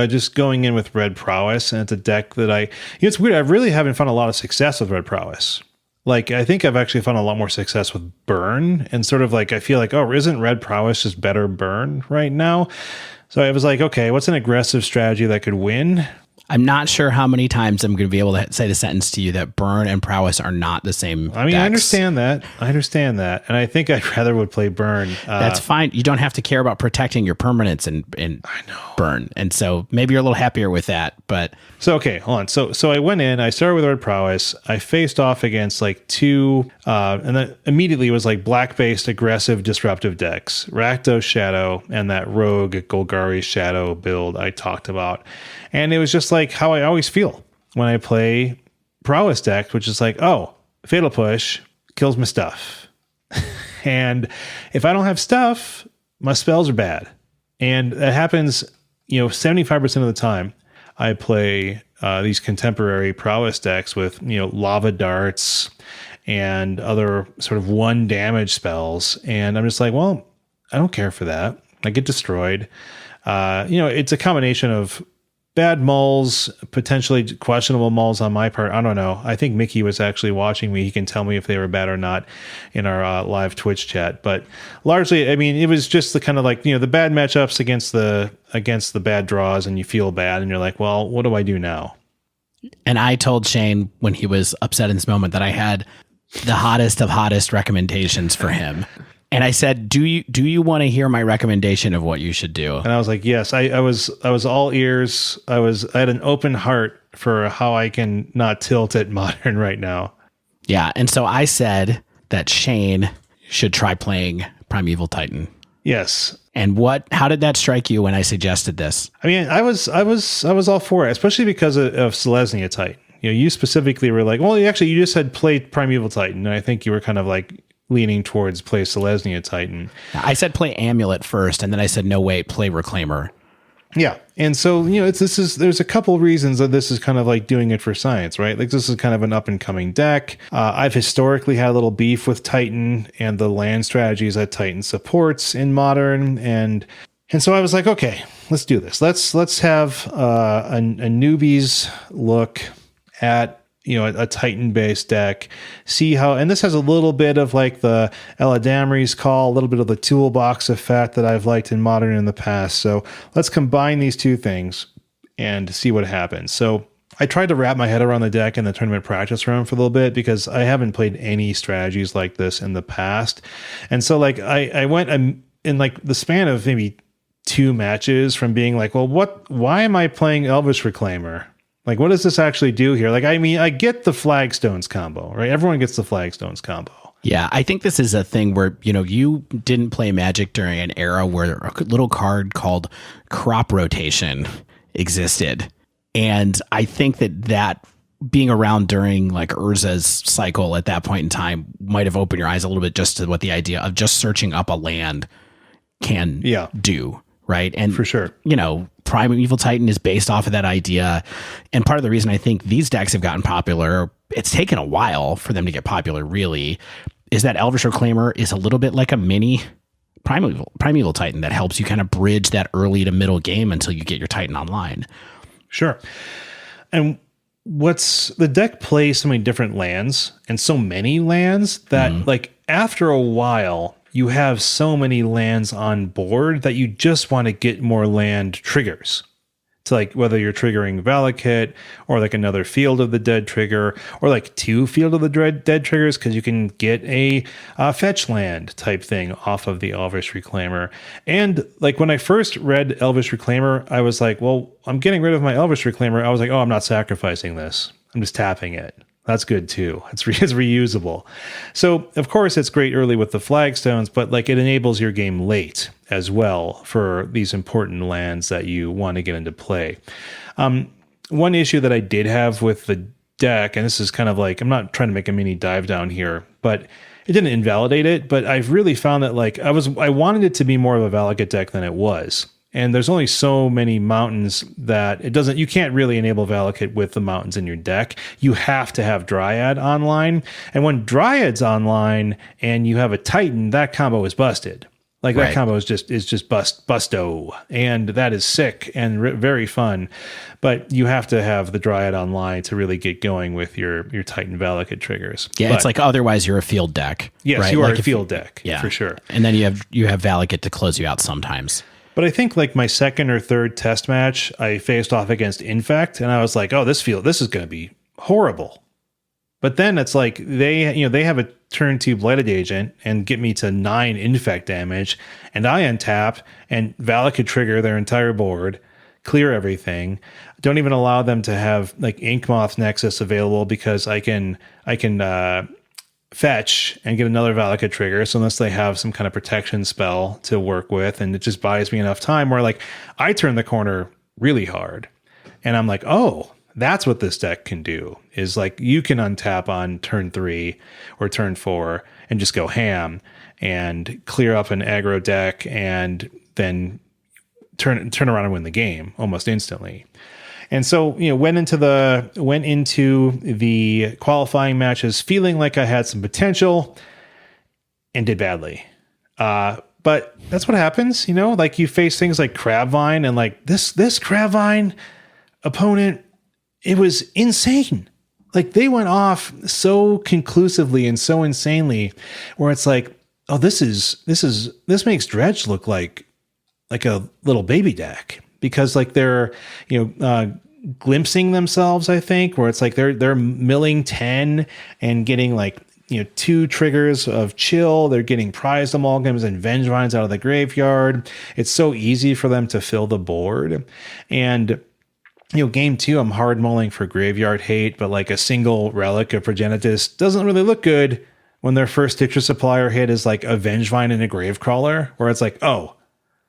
just going in with Red Prowess, and it's a deck that it's weird. I really haven't found a lot of success with Red Prowess. Like, I think I've actually found a lot more success with Burn, and sort of like, I feel like, oh, isn't Red Prowess just better Burn right now? So I was like, okay, what's an aggressive strategy that could win? I'm not sure how many times I'm going to be able to say the sentence to you that Burn and Prowess are not the same. I mean, decks. I understand that. And I think I rather would play Burn. That's fine. You don't have to care about protecting your permanents and I know. Burn. And so maybe you're a little happier with that. But so, okay, hold on. So I went in, I started with Red Prowess. I faced off against like 2, and then immediately it was like black-based, aggressive, disruptive decks. Rakdos Shadow and that Rogue Golgari Shadow build I talked about. And it was just like how I always feel when I play Prowess deck, which is like, oh, Fatal Push kills my stuff. And if I don't have stuff, my spells are bad. And that happens, 75% of the time. I play these contemporary Prowess decks with, Lava Darts and other sort of 1 damage spells. And I'm just like, well, I don't care for that. I get destroyed. It's a combination of bad mulls, potentially questionable mulls on my part. I don't know. I think Mickey was actually watching me. He can tell me if they were bad or not in our live Twitch chat. But largely, I mean, it was just the kind of like, the bad matchups against the bad draws, and you feel bad and you're like, well, what do I do now? And I told Shane when he was upset in this moment that I had the hottest of hottest recommendations for him. And I said, do you want to hear my recommendation of what you should do? And I was like, yes, I was all ears. I had an open heart for how I can not tilt at Modern right now. Yeah. And so I said that Shane should try playing Primeval Titan. Yes. And how did that strike you when I suggested this? I mean, I was all for it, especially because of Selesnya Titan. You specifically were like, well, you just said play Primeval Titan. And I think you were kind of like leaning towards play Selesnya Titan. I said play Amulet first, and then I said, no, wait, play Reclaimer. Yeah. And so, there's a couple reasons that this is kind of like doing it for science, right? Like, this is kind of an up and coming deck. I've historically had a little beef with Titan and the land strategies that Titan supports in Modern. And so I was like, okay, let's do this. Let's have a newbie's look at a Titan-based deck, see how, and this has a little bit of like the Eladamri's Call, a little bit of the toolbox effect that I've liked in Modern in the past. So let's combine these two things and see what happens. So I tried to wrap my head around the deck in the tournament practice round for a little bit because I haven't played any strategies like this in the past. And so like I went in like the span of maybe 2 matches from being like, well, why am I playing Elvish Reclaimer? Like, what does this actually do here? Like, I mean, I get the flagstones combo, right? Everyone gets the flagstones combo. Yeah, I think this is a thing where, you didn't play Magic during an era where a little card called crop rotation existed. And I think that being around during like Urza's cycle at that point in time might have opened your eyes a little bit just to what the idea of just searching up a land can do. Right. And for sure, Primeval Titan is based off of that idea. And part of the reason I think these decks have gotten popular, it's taken a while for them to get popular, really, is that Elvish Reclaimer is a little bit like a mini Primeval Titan that helps you kind of bridge that early to middle game until you get your Titan online. Sure. And the deck plays so many different lands and so many lands that like after a while, you have so many lands on board that you just want to get more land triggers. To like whether you're triggering Valakut or like another Field of the Dead trigger or like 2 Field of the Dead triggers because you can get a fetch land type thing off of the Elvish Reclaimer. And like when I first read Elvish Reclaimer, I was like, well, I'm getting rid of my Elvish Reclaimer. I was like, oh, I'm not sacrificing this. I'm just tapping it. That's good too. It's reusable. So of course it's great early with the flagstones, but like it enables your game late as well for these important lands that you want to get into play. One issue that I did have with the deck, and this is kind of like, I'm not trying to make a mini dive down here, but it didn't invalidate it, but I've really found that like I wanted it to be more of a Valakut deck than it was. And there's only so many mountains that you can't really enable Valakut with the mountains in your deck. You have to have Dryad online. And when Dryad's online and you have a Titan, that combo is busted. Like that combo is just busto. And that is sick and very fun. But you have to have the Dryad online to really get going with your Titan Valakut triggers. Yeah, it's like otherwise you're a field deck. Yes, right? you are like a field deck, for sure. And then you have Valakut to close you out sometimes. But I think like my second or third test match, I faced off against Infect, and I was like, "Oh, this is going to be horrible." But then it's like they have a turn 2 Blighted Agent and get me to 9 Infect damage, and I untap and Valakut trigger their entire board, clear everything. Don't even allow them to have like Inkmoth Nexus available because I can fetch and get another Valakut trigger. So unless they have some kind of protection spell to work with, and it just buys me enough time where like I turn the corner really hard and I'm like, oh, that's what this deck can do is like you can untap on turn 3 or turn 4 and just go ham and clear up an aggro deck and then turn around and win the game almost instantly. And so, went into the qualifying matches feeling like I had some potential and did badly. But that's what happens, like you face things like Crabvine and like this Crabvine opponent, it was insane. Like they went off so conclusively and so insanely where it's like, oh, this makes Dredge look like a little baby deck. Because like they're, glimpsing themselves, I think, where it's like they're milling 10 and getting like, 2 triggers of chill. They're getting prized amalgams and Vengevines out of the graveyard. It's so easy for them to fill the board. And, game 2, I'm hard mulling for graveyard hate, but like a single relic of Progenitus doesn't really look good when their first Stitcher Supplier hit is like a Vengevine and a Gravecrawler, where it's like, oh,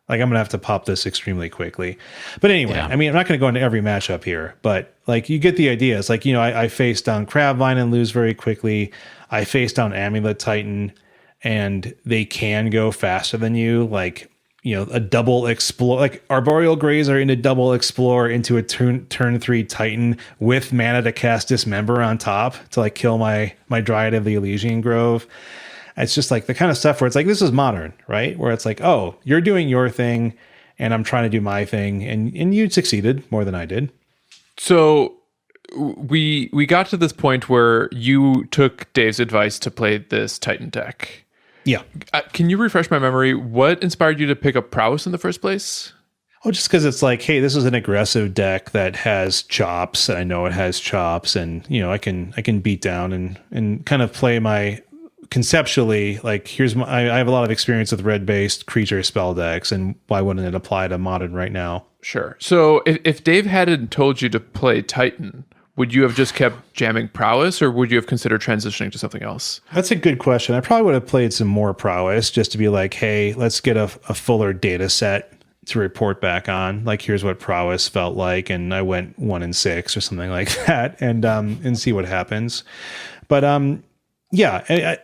like I'm going to have to pop this extremely quickly. But anyway, I mean, I'm not going to go into every matchup here, but like you get the idea. It's like, I face down Crabvine and lose very quickly. I face down Amulet Titan and they can go faster than you. Like, a double explore, like Arboreal Grazer into double explore into a turn 3 Titan with mana to cast Dismember on top to like kill my Dryad of the Elysian Grove. It's just like the kind of stuff where it's like, this is modern, right? Where it's like, oh, you're doing your thing and I'm trying to do my thing. And you succeeded more than I did. So we got to this point where you took Dave's advice to play this Titan deck. Yeah. Can you refresh my memory? What inspired you to pick up Prowess in the first place? Oh, just because it's like, hey, this is an aggressive deck that has chops. And I know it has chops and, I can beat down and kind of play my conceptually, like I have a lot of experience with red-based creature spell decks, and why wouldn't it apply to Modern right now? Sure. So if Dave hadn't told you to play Titan, would you have just kept jamming Prowess, or would you have considered transitioning to something else? That's a good question. I probably would have played some more Prowess just to be like, hey, let's get a fuller data set to report back on. Like, here's what Prowess felt like, and I went 1-6 or something like that, and see what happens. But yeah,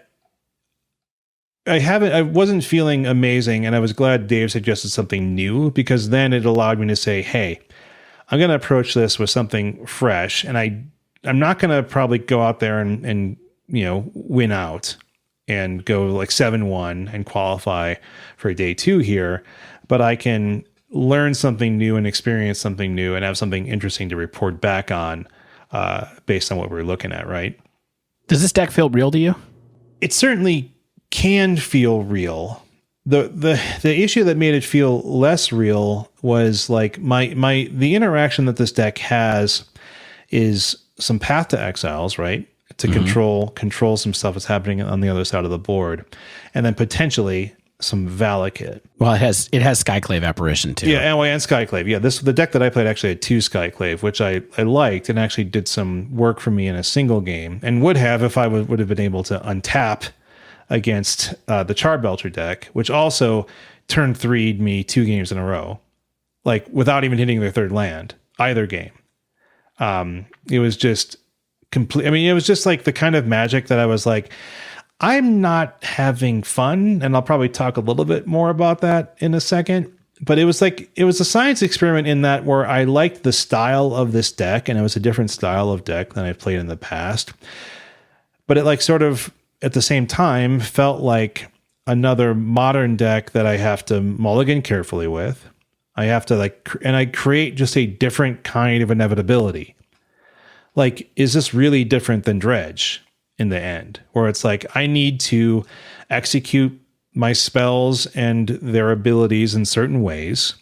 I wasn't feeling amazing, and I was glad Dave suggested something new, because then it allowed me to say, hey, I'm going to approach this with something fresh, and I'm not going to probably go out there and win out and go like 7-1 and qualify for day 2 here, but I can learn something new and experience something new and have something interesting to report back on based on what we're looking at, right? Does this deck feel real to you? It certainly can feel real. The issue that made it feel less real was like the interaction that this deck has is some Path to Exiles, right? To control some stuff that's happening on the other side of the board, and then potentially some Valakut. Well, it has Skyclave Apparition too. Yeah, and Skyclave. Yeah, the deck that I played actually had 2 Skyclave, which I liked and actually did some work for me in a single game, and would have if I would have been able to untap against the Charbelcher deck, which also turn 3'd me 2 games in a row, like without even hitting their 3rd land either game. It was just complete. I mean, it was just like the kind of Magic that I was like, I'm not having fun, and I'll probably talk a little bit more about that in a second. But it was a science experiment in that where I liked the style of this deck, and it was a different style of deck than I've played in the past. But it like sort of at the same time felt like another Modern deck that I have to mulligan carefully with. I have to I create just a different kind of inevitability. Like, is this really different than Dredge in the end? Where it's like, I need to execute my spells and their abilities in certain ways,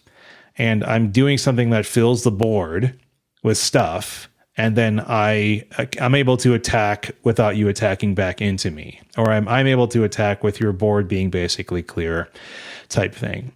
and I'm doing something that fills the board with stuff, and then I'm able to attack without you attacking back into me, or I'm able to attack with your board being basically clear type thing.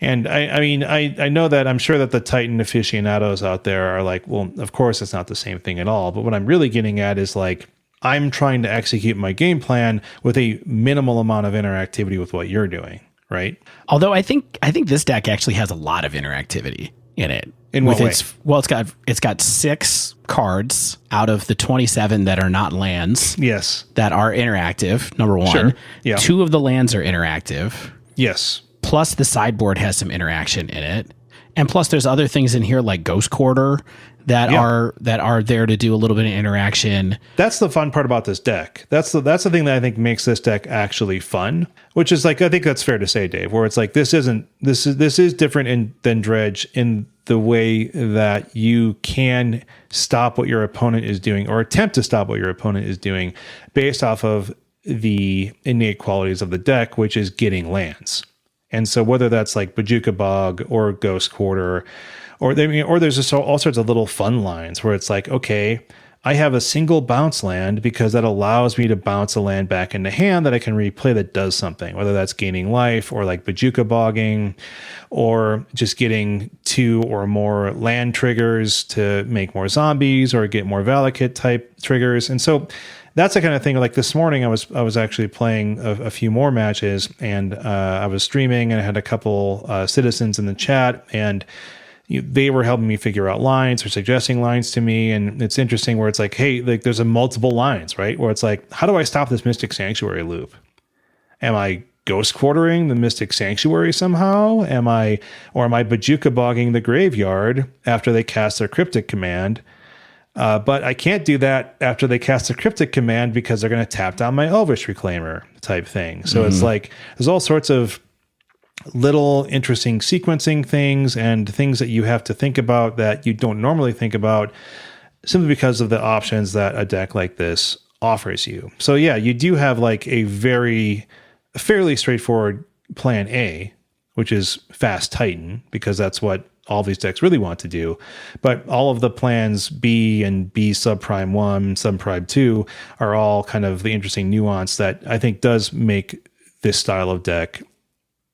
And I know that I'm sure that the Titan aficionados out there are like, well, of course it's not the same thing at all. But what I'm really getting at is like, I'm trying to execute my game plan with a minimal amount of interactivity with what you're doing, right? Although I think this deck actually has a lot of interactivity in it. In what way? It's got 6 cards out of the 27 that are not lands. Yes. That are interactive, number 1. Sure. Yeah. 2 of the lands are interactive. Yes. Plus the sideboard has some interaction in it. And plus there's other things in here like Ghost Quarter that are there to do a little bit of interaction. That's the fun part about this deck. That's the thing that I think makes this deck actually fun, which is like, I think that's fair to say, Dave, where it's like, this is different than Dredge in the way that you can stop what your opponent is doing, or attempt to stop what your opponent is doing based off of the innate qualities of the deck, which is getting lands. And so whether that's like Bojuka Bog or Ghost Quarter, or there's just all sorts of little fun lines where it's like, okay, I have a single bounce land because that allows me to bounce a land back into hand that I can replay that does something, whether that's gaining life or like Bojuka Bogging, or just getting 2 or more land triggers to make more zombies or get more Valakut type triggers. And so that's the kind of thing. Like this morning, I was actually playing a few more matches, and I was streaming, and I had a couple citizens in the chat, and they were helping me figure out lines or suggesting lines to me. And it's interesting where it's like, hey, like there's a multiple lines, right? Where it's like, how do I stop this Mystic Sanctuary loop? Am I Ghost Quartering the Mystic Sanctuary somehow? Am I Bojuka Bogging the graveyard after they cast their Cryptic command? But I can't do that after they cast a Cryptic command because they're going to tap down my Elvish Reclaimer type thing. So it's like, there's all sorts of little interesting sequencing things and things that you have to think about that you don't normally think about, simply because of the options that a deck like this offers you. So yeah, you do have like a fairly straightforward plan A, which is fast Titan, because that's what all these decks really want to do. But all of the plans B and B subprime 1, subprime 2 are all kind of the interesting nuance that I think does make this style of deck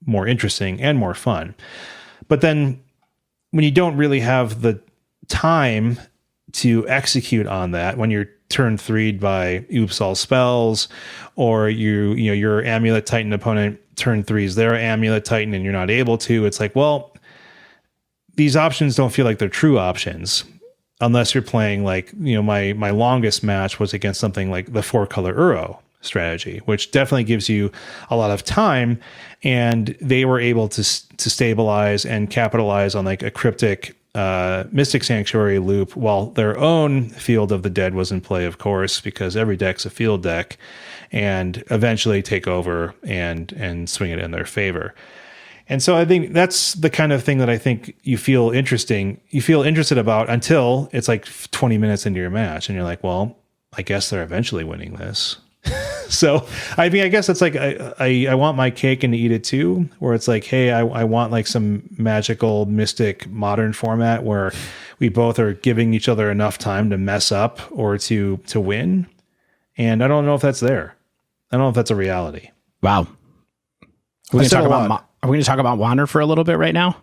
more interesting and more fun. But then when you don't really have the time to execute on that, when you're turn 3'd by oops all spells, or your Amulet Titan opponent turn 3's their Amulet Titan and you're not able to, it's like, well, these options don't feel like they're true options unless you're playing like, my longest match was against something like the 4-color Uro strategy, which definitely gives you a lot of time, and they were able to stabilize and capitalize on like a cryptic Mystic Sanctuary loop while their own Field of the Dead was in play, of course, because every deck's a field deck, and eventually take over and swing it in their favor. And so I think that's the kind of thing that I think you feel interested about until it's like 20 minutes into your match and you're like, well, I guess they're eventually winning this. So, I mean, I guess it's like I want my cake and to eat it too, where it's like, hey, I want like some magical, mystic, modern format where we both are giving each other enough time to mess up or to win. And I don't know if that's there. I don't know if that's a reality. Wow. Are we going to talk about Wander for a little bit right now?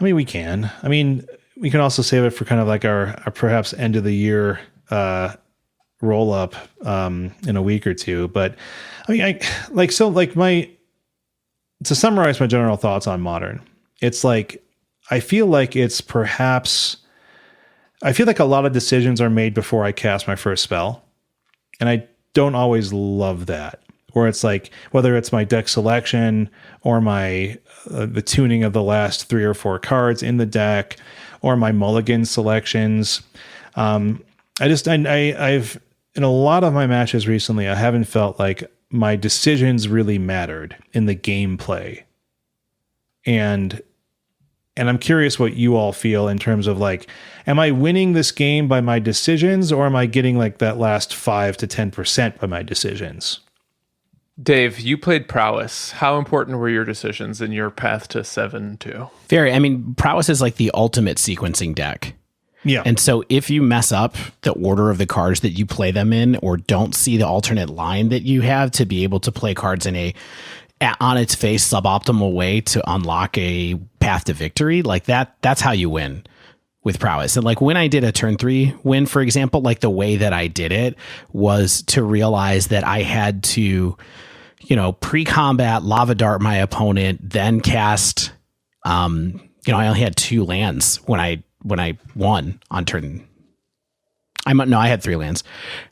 I mean, we can. I mean, we can also save it for kind of like our perhaps end of the year roll up in a week or two. But I mean, to summarize my general thoughts on Modern, it's like, I feel like a lot of decisions are made before I cast my first spell. And I don't always love that. Where it's like, whether it's my deck selection or my the tuning of the last 3 or 4 cards in the deck, or my mulligan selections. I've in a lot of my matches recently, I haven't felt like my decisions really mattered in the gameplay. And I'm curious what you all feel in terms of like, am I winning this game by my decisions, or am I getting like that last 5 to 10% by my decisions? Dave, you played Prowess. How important were your decisions in your path to 7-2? Very. I mean, Prowess is like the ultimate sequencing deck. Yeah. And so if you mess up the order of the cards that you play them in, or don't see the alternate line that you have to be able to play cards in on its face suboptimal way to unlock a path to victory, like that's how you win with Prowess. And like when I did a turn 3 win, for example, like the way that I did it was to realize that I had to, pre-combat lava dart my opponent, then cast, I only had 2 lands when I won on turn. I had 3 lands,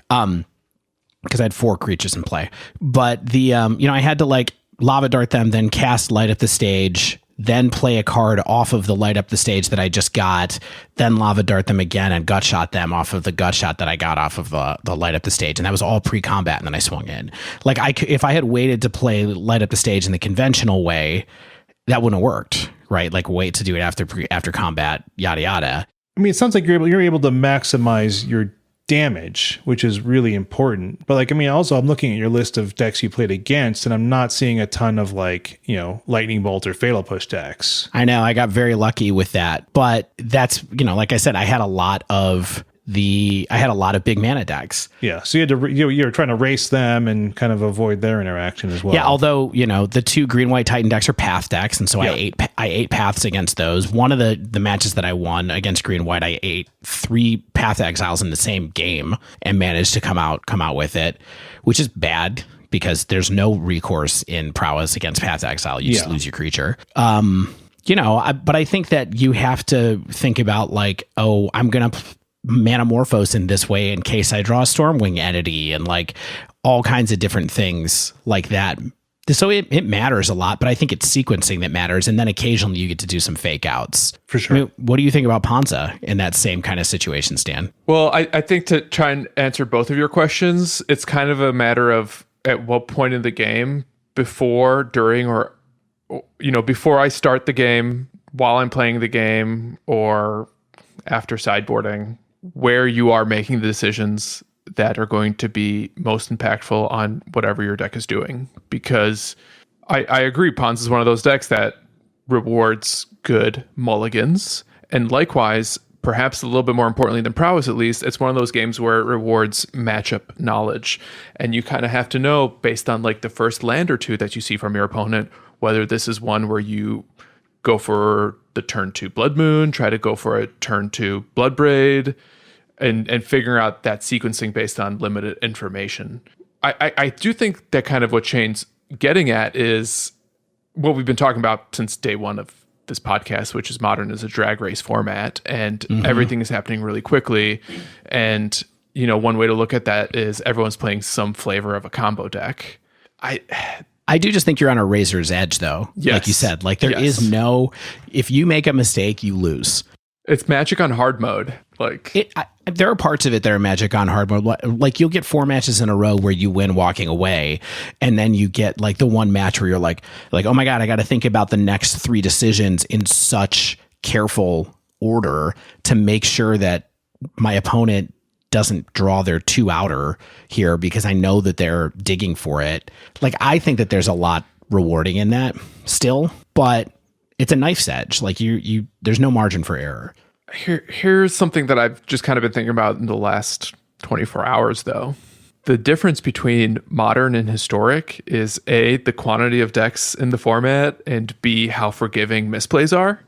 because I had 4 creatures in play. But I had to like lava dart them, then cast Light Up the Stage, then play a card off of the Light Up the Stage that I just got, then lava dart them again and gut shot them off of the gut shot that I got off of the Light Up the Stage. And that was all pre-combat, and then I swung in. Like if I had waited to play Light Up the Stage in the conventional way, that wouldn't have worked, right? Like wait to do it after combat, yada yada. I mean, it sounds like you're able to maximize your damage, which is really important. But like, I mean, also I'm looking at your list of decks you played against, and I'm not seeing a ton of like, Lightning Bolt or Fatal Push decks. I know, I got very lucky with that, but that's, like I said, I had a lot of big mana decks. Yeah, so you had to you're trying to race them and kind of avoid their interaction as well. Yeah, although the 2 green-white Titan decks are path decks, and so yeah. I ate paths against those. One of the matches that I won against green-white, I ate 3 path exiles in the same game and managed to come out with it, which is bad because there's no recourse in Prowess against path exile. You just lose your creature. But I think that you have to think about like, oh, I'm gonna Manamorphose in this way in case I draw a Stormwing entity, and like all kinds of different things like that. So it matters a lot, but I think it's sequencing that matters. And then occasionally you get to do some fake outs. For sure. I mean, what do you think about Ponza in that same kind of situation, Stan? Well, I think to try and answer both of your questions, it's kind of a matter of at what point in the game, before, during, or, before I start the game, while I'm playing the game, or after sideboarding, where you are making the decisions that are going to be most impactful on whatever your deck is doing. Because I agree, Ponza is one of those decks that rewards good mulligans, And likewise, perhaps a little bit more importantly than prowess at least, it's one of those games where it rewards matchup knowledge. And you kind of have to know based on like the first land or two that you see from your opponent, whether this is one where you go for the turn 2 Blood Moon, try to go for a turn 2 Bloodbraid, and figuring out that sequencing based on limited information. I do think that kind of what Shane's getting at is what we've been talking about since day one of this podcast, which is Modern as a drag race format, and everything is happening really quickly. And, you know, one way to look at that is everyone's playing some flavor of a combo deck. I do just think you're on a razor's edge, though. Yes. Like you said, like there is no, if you make a mistake, you lose. It's Magic on hard mode. Like there are parts of it that are Magic on hard mode. Like you'll get 4 matches in a row where you win walking away, and then you get like the one match where you're like, oh my God, I got to think about the next 3 decisions in such careful order to make sure that my opponent doesn't draw their 2 outer here because I know that they're digging for it. Like I think that there's a lot rewarding in that still, but it's a knife's edge. Like you there's no margin for error. Here's something that I've just kind of been thinking about in the last 24 hours, though. The difference between Modern and Historic is A, the quantity of decks in the format, and B, how forgiving misplays are.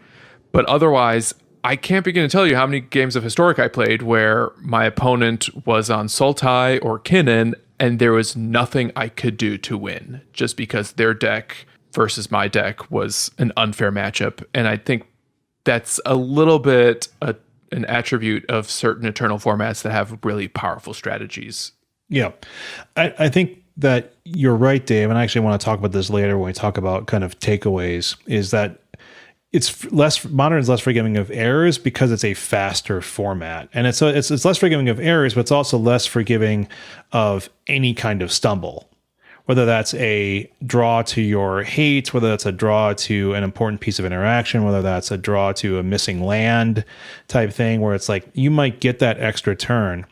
But otherwise, I can't begin to tell you how many games of Historic I played where my opponent was on Sultai or Kinnan, and there was nothing I could do to win just because their deck versus my deck was an unfair matchup. And I think that's a little bit an attribute of certain Eternal formats that have really powerful strategies. Yeah. I think that you're right, Dave, and I actually want to talk about this later when we talk about kind of takeaways, is that Modern is less forgiving of errors because it's a faster format. And it's less forgiving of errors, but it's also less forgiving of any kind of stumble. Whether that's a draw to your hate, whether that's a draw to an important piece of interaction, whether that's a draw to a missing land type thing, where it's like you might get that extra turn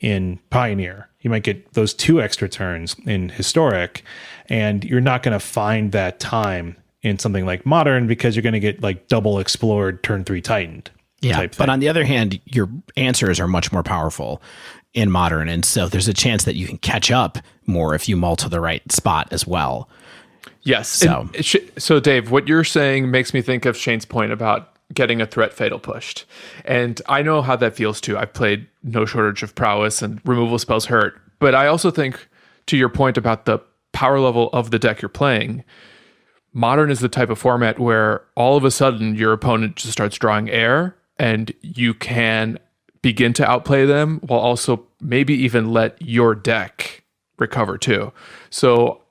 in Pioneer. You might get those 2 extra turns in Historic, and you're not going to find that time in something like Modern because you're going to get like double explored turn 3 Titaned. Yeah, but on the other hand, your answers are much more powerful in Modern, and so there's a chance that you can catch up more if you mull to the right spot as well. Yes. So Dave, what you're saying makes me think of Shane's point about getting a threat fatal pushed. And I know how that feels too. I've played no shortage of prowess and removal spells hurt. But I also think, to your point about the power level of the deck you're playing, Modern is the type of format where all of a sudden your opponent just starts drawing air and you can begin to outplay them while also maybe even let your deck recover too. So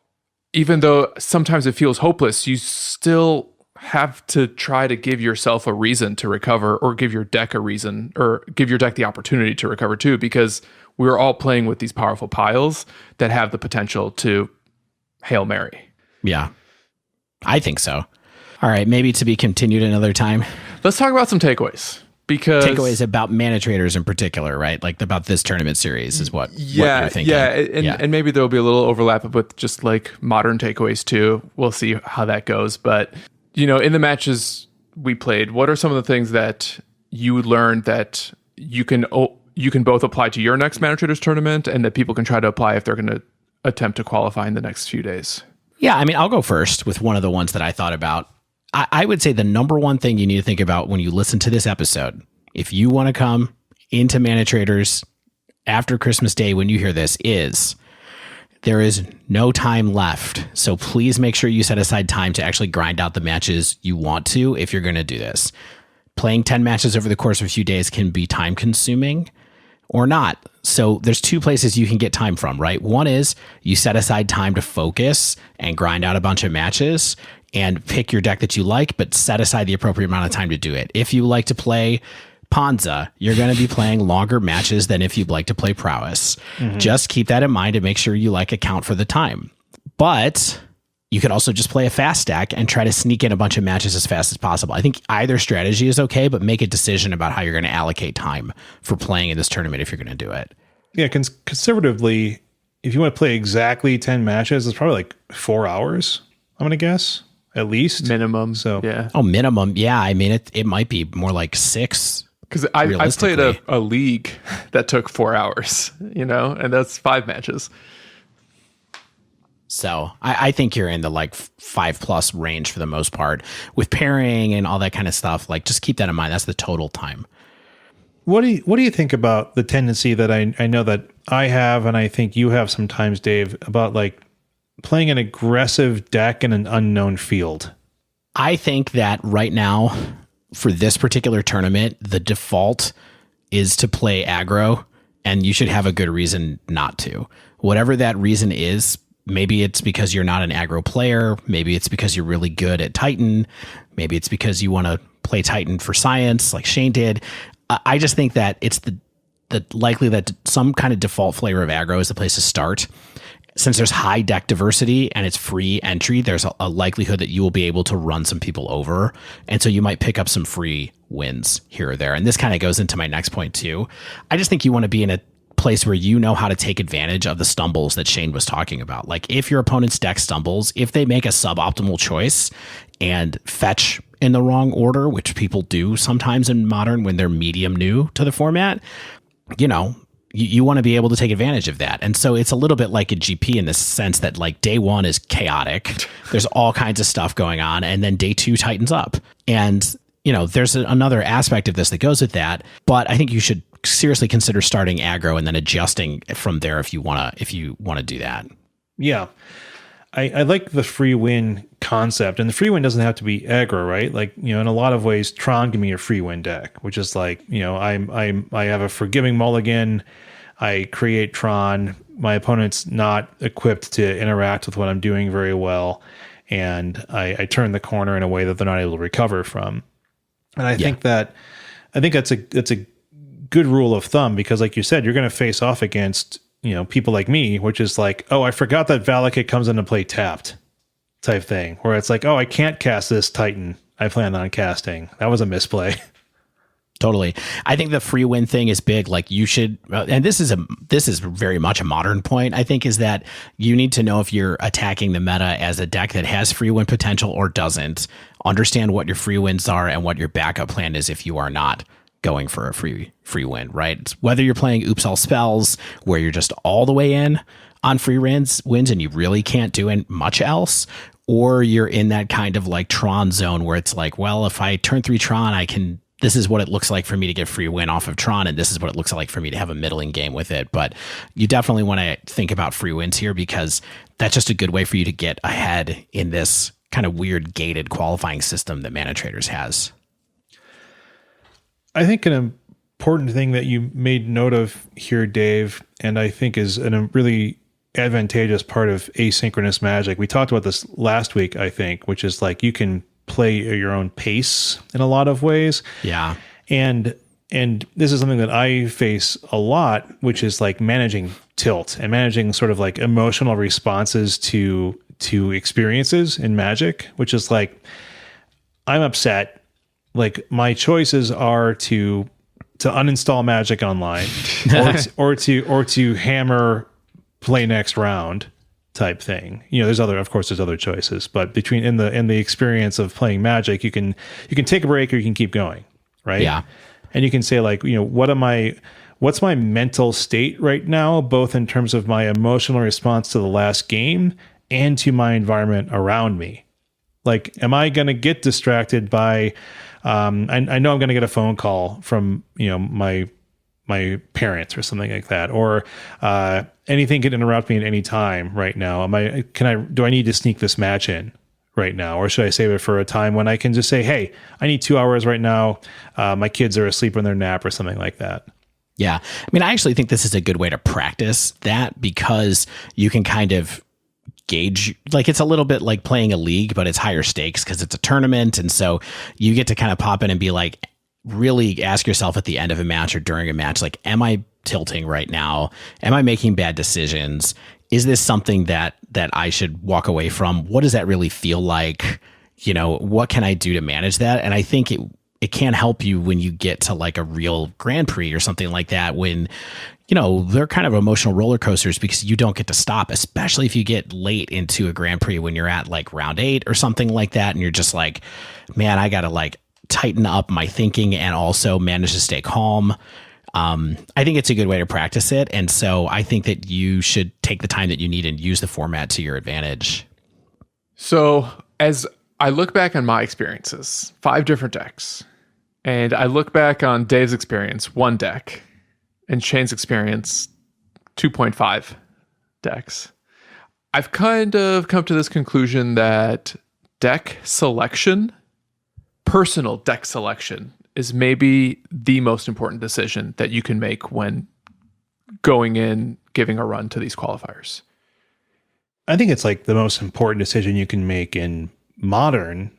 even though sometimes it feels hopeless, you still have to try to give yourself a reason to recover, or give your deck a reason, or give your deck the opportunity to recover too, because we're all playing with these powerful piles that have the potential to Hail Mary. Yeah, I think so. All right, maybe to be continued another time. Let's talk about some takeaways. Because takeaways about ManaTraders in particular, right? Like about this tournament series is what you're thinking. And maybe there'll be a little overlap with just like Modern takeaways too. We'll see how that goes. But, you know, in the matches we played, what are some of the things that you learned that you can both apply to your next ManaTraders tournament and that people can try to apply if they're going to attempt to qualify in the next few days? Yeah, I mean, I'll go first with one of the ones that I thought about. I would say the number one thing you need to think about when you listen to this episode, if you want to come into ManaTraders after Christmas Day when you hear this, is there is no time left. So please make sure you set aside time to actually grind out the matches you want to if you're going to do this. Playing 10 matches over the course of a few days can be time consuming or not. So there's 2 places you can get time from, right? One is you set aside time to focus and grind out a bunch of matches and pick your deck that you like, but set aside the appropriate amount of time to do it. If you like to play Ponza, you're going to be playing longer matches than if you'd like to play Prowess. Mm-hmm. Just keep that in mind and make sure you account for the time. But you could also just play a fast stack and try to sneak in a bunch of matches as fast as possible. I think either strategy is okay, but make a decision about how you're going to allocate time for playing in this tournament if you're going to do it. Yeah, conservatively, if you want to play exactly 10 matches, it's probably like 4 hours, I'm going to guess. at least. minimum. So yeah, Oh, minimum. Yeah. I mean, it might be more like 6. because I played realistically. a league that took 4 hours, and that's 5 matches. So I think you're in the like 5+ range for the most part with pairing and all that kind of stuff. Like, just keep that in mind. That's the total time. what do you think about the tendency that I know that I have, and I think you have sometimes, Dave, about like playing an aggressive deck in an unknown field? I think that right now for this particular tournament, the default is to play aggro, and you should have a good reason not to. Whatever that reason is, maybe it's because you're not an aggro player. Maybe it's because you're really good at Titan. Maybe it's because you want to play Titan for science like Shane did. I just think that it's the likely that some kind of default flavor of aggro is the place to start. Since there's high deck diversity and it's free entry, there's a likelihood that you will be able to run some people over. And so you might pick up some free wins here or there. And this kind of goes into my next point too. I just think you want to be in a place where you know how to take advantage of the stumbles that Shane was talking about. Like, if your opponent's deck stumbles, if they make a suboptimal choice and fetch in the wrong order, which people do sometimes in Modern when they're medium new to the format, you want to be able to take advantage of that. And so it's a little bit like a GP in the sense that like day 1 is chaotic. There's all kinds of stuff going on. And then day 2 tightens up. And, there's another aspect of this that goes with that. But I think you should seriously consider starting aggro and then adjusting from there if you want to do that. Yeah. I like the free win concept, and the free win doesn't have to be aggro, right? Like, in a lot of ways, Tron can be a free win deck, which is like, I have a forgiving mulligan. I create Tron. My opponent's not equipped to interact with what I'm doing very well, and I turn the corner in a way that they're not able to recover from. And I think that's a good rule of thumb, because like you said, you're going to face off against people like me, which is like, oh, I forgot that Valakut comes into play tapped type thing, where it's like, oh, I can't cast this Titan I plan on casting. That was a misplay. Totally. I think the free win thing is big. Like, you should, and this is very much a Modern point, I think, is that you need to know if you're attacking the meta as a deck that has free win potential or doesn't. Understand what your free wins are and what your backup plan is if you are not going for a free win, right? It's whether you're playing Oops All Spells, where you're just all the way in on free wins and you really can't do much else, or you're in that kind of like Tron zone where it's like, well, if I turn 3 Tron, this is what it looks like for me to get free win off of Tron, and this is what it looks like for me to have a middling game with it. But you definitely want to think about free wins here, because that's just a good way for you to get ahead in this kind of weird gated qualifying system that ManaTraders has. I think an important thing that you made note of here, Dave, and I think is a really advantageous part of asynchronous Magic. We talked about this last week, I think, which is like you can play your own pace in a lot of ways. Yeah. And this is something that I face a lot, which is like managing tilt and managing sort of like emotional responses to experiences in Magic, which is like, I'm upset. Like, my choices are to uninstall Magic Online or to hammer play next round type thing. There's other choices, but between in the experience of playing Magic, you can take a break or you can keep going, right? Yeah. And you can say like, what's my mental state right now, both in terms of my emotional response to the last game and to my environment around me. Like, am I going to get distracted by I know I'm going to get a phone call from, my parents or something like that, or anything can interrupt me at any time right now. Do I need to sneak this match in right now, or should I save it for a time when I can just say, hey, I need 2 hours right now. My kids are asleep on their nap or something like that. Yeah. I mean, I actually think this is a good way to practice that, because you can kind of gauge, like, it's a little bit like playing a league, but it's higher stakes because it's a tournament. And so you get to kind of pop in and be like, really ask yourself at the end of a match or during a match, like, am I tilting right now? Am I making bad decisions? Is this something that I should walk away from? What does that really feel like? What can I do to manage that? And I think it can help you when you get to like a real Grand Prix or something like that, when they're kind of emotional roller coasters because you don't get to stop, especially if you get late into a Grand Prix when you're at like round 8 or something like that. And you're just like, man, I got to like tighten up my thinking and also manage to stay calm. I think it's a good way to practice it. And so I think that you should take the time that you need and use the format to your advantage. So as I look back on my experiences, 5 different decks, and I look back on Dave's experience, 1 deck, and Shane's experience, 2.5 decks, I've kind of come to this conclusion that deck selection, personal deck selection, is maybe the most important decision that you can make when going in, giving a run to these qualifiers. I think it's like the most important decision you can make in Modern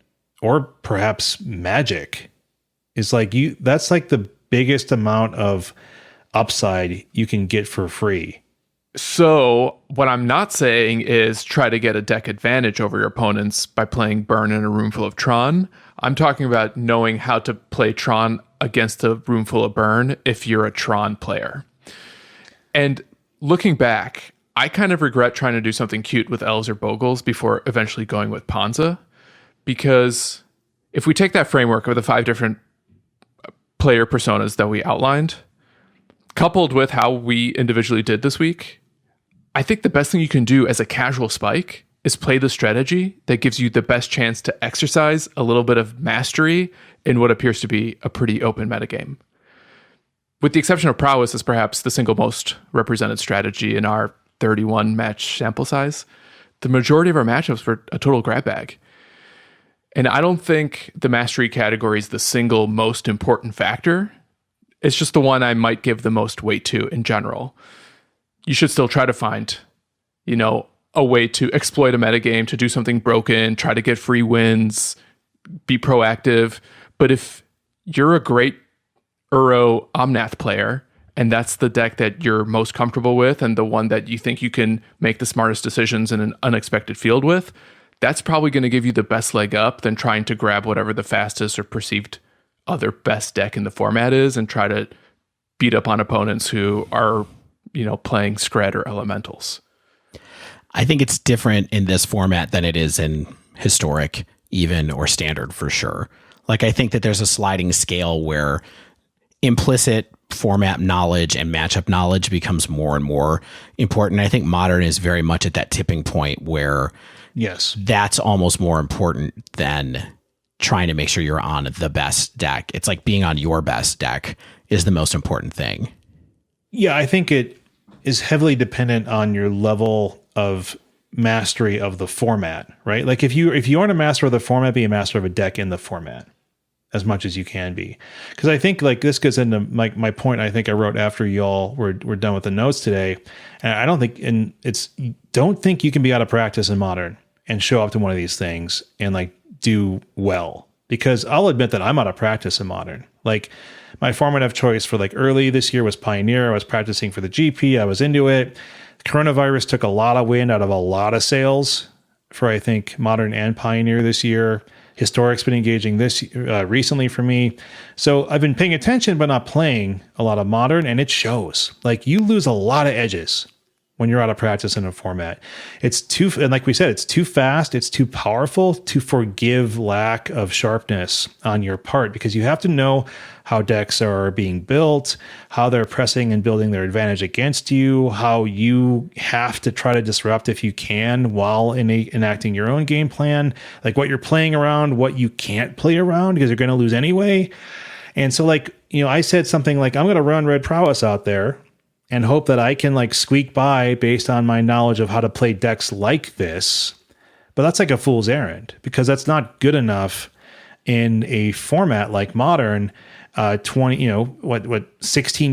or perhaps Magic. Is like that's like the biggest amount of upside you can get for free. So what I'm not saying is try to get a deck advantage over your opponents by playing Burn in a room full of Tron. I'm talking about knowing how to play Tron against a room full of Burn if you're a Tron player. And looking back, I kind of regret trying to do something cute with Elves or Bogles before eventually going with Ponza, because if we take that framework of the 5 different player personas that we outlined, coupled with how we individually did this week, I think the best thing you can do as a casual spike is play the strategy that gives you the best chance to exercise a little bit of mastery in what appears to be a pretty open metagame. With the exception of Prowess as perhaps the single most represented strategy in our 31 match sample size, the majority of our matchups were a total grab bag. And I don't think the mastery category is the single most important factor. It's just the one I might give the most weight to in general. You should still try to find, a way to exploit a metagame, to do something broken, try to get free wins, be proactive. But if you're a great Uro Omnath player, and that's the deck that you're most comfortable with and the one that you think you can make the smartest decisions in an unexpected field with, that's probably going to give you the best leg up than trying to grab whatever the fastest or perceived other best deck in the format is and try to beat up on opponents who are, playing Scred or Elementals. I think it's different in this format than it is in Historic, even, or Standard for sure. Like, I think that there's a sliding scale where implicit format knowledge and matchup knowledge becomes more and more important. I think Modern is very much at that tipping point where yes, that's almost more important than trying to make sure you're on the best deck. It's like being on your best deck is the most important thing. Yeah, I think it is heavily dependent on your level of mastery of the format, right? Like if you aren't a master of the format, be a master of a deck in the format as much as you can be. Because I think like this gets into my point I think I wrote after y'all were done with the notes today. And I don't think, don't think you can be out of practice in Modern and show up to one of these things and like do well. Because I'll admit that I'm out of practice in Modern. Like my format of choice for like early this year was Pioneer. I was practicing for the GP. I was into it. Coronavirus took a lot of wind out of a lot of sales for, I think, Modern and Pioneer this year. Historic's been engaging this recently for me. So I've been paying attention, but not playing a lot of Modern, and it shows. Like you lose a lot of edges when you're out of practice in a format. And like we said, it's too fast, it's too powerful to forgive lack of sharpness on your part, because you have to know how decks are being built, how they're pressing and building their advantage against you, how you have to try to disrupt if you can while enacting your own game plan, like what you're playing around, what you can't play around because you're going to lose anyway. And so like, I said something like, I'm going to run Red Prowess out there and hope that I can like squeak by based on my knowledge of how to play decks like this. But that's like a fool's errand, because that's not good enough in a format like Modern. 16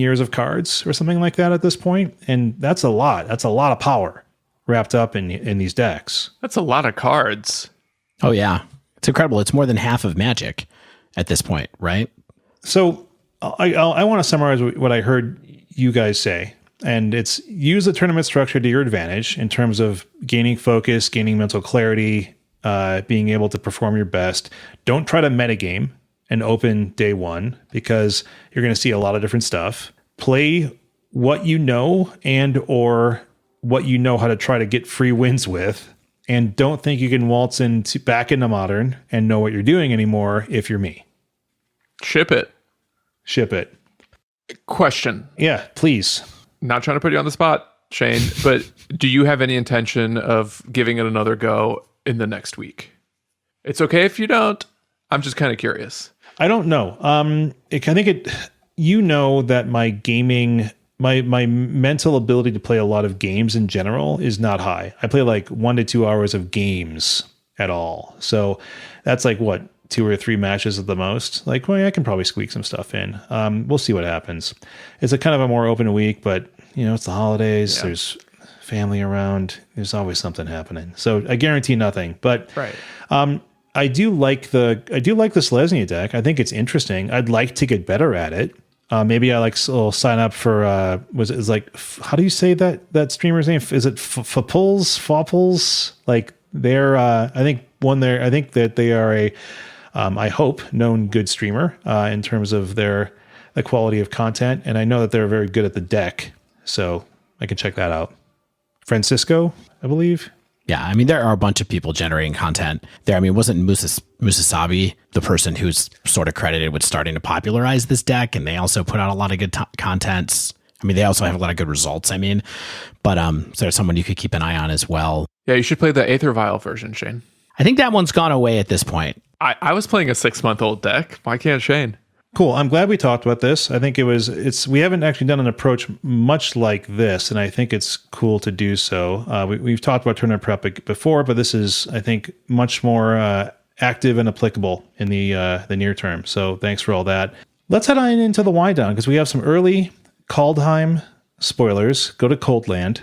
years of cards or something like that at this point. And that's a lot. That's a lot of power wrapped up in these decks. That's a lot of cards. Oh yeah. It's incredible. It's more than half of Magic at this point, right? So I want to summarize what I heard you guys say. And it's use the tournament structure to your advantage in terms of gaining focus, gaining mental clarity, being able to perform your best. Don't try to metagame and open day one, because you're going to see a lot of different stuff. Play what you know and or what you know how to try to get free wins with, and don't think you can waltz back into Modern and know what you're doing anymore if you're me. Ship it. Ship it. Question. Yeah, please. Not trying to put you on the spot, Shane, but do you have any intention of giving it another go in the next week? It's okay if you don't. I'm just kind of curious. I don't know. You know that my gaming, my mental ability to play a lot of games in general is not high. I play like 1 to 2 hours of games at all. So that's like what, 2 or 3 matches at the most. Like, well, yeah, I can probably squeak some stuff in. We'll see what happens. It's a kind of a more open week, but it's the holidays. Yeah. There's family around. There's always something happening. So I guarantee nothing. But right. I do like the Selesnya deck. I think it's interesting. I'd like to get better at it. Maybe I will sign up for how do you say that streamer's name? Is it Fopples? Like they're I think that they are a I hope known good streamer in terms of the quality of content, and I know that they're very good at the deck, so I can check that out. Francisco, I believe. Yeah, I mean, there are a bunch of people generating content there. I mean, wasn't Musasabi the person who's sort of credited with starting to popularize this deck? And they also put out a lot of good contents. I mean, they also have a lot of good results, I mean. But so there's someone you could keep an eye on as well. Yeah, you should play the Aether Vial version, Shane. I think that one's gone away at this point. I was playing a 6-month-old deck. Why can't Shane? Cool. I'm glad we talked about this. I think we haven't actually done an approach much like this, and I think it's cool to do so. We've talked about tournament prep before, but this is, I think, much more active and applicable in the near term. So thanks for all that. Let's head on into the wind down because we have some early Kaldheim spoilers. Go to Coldland.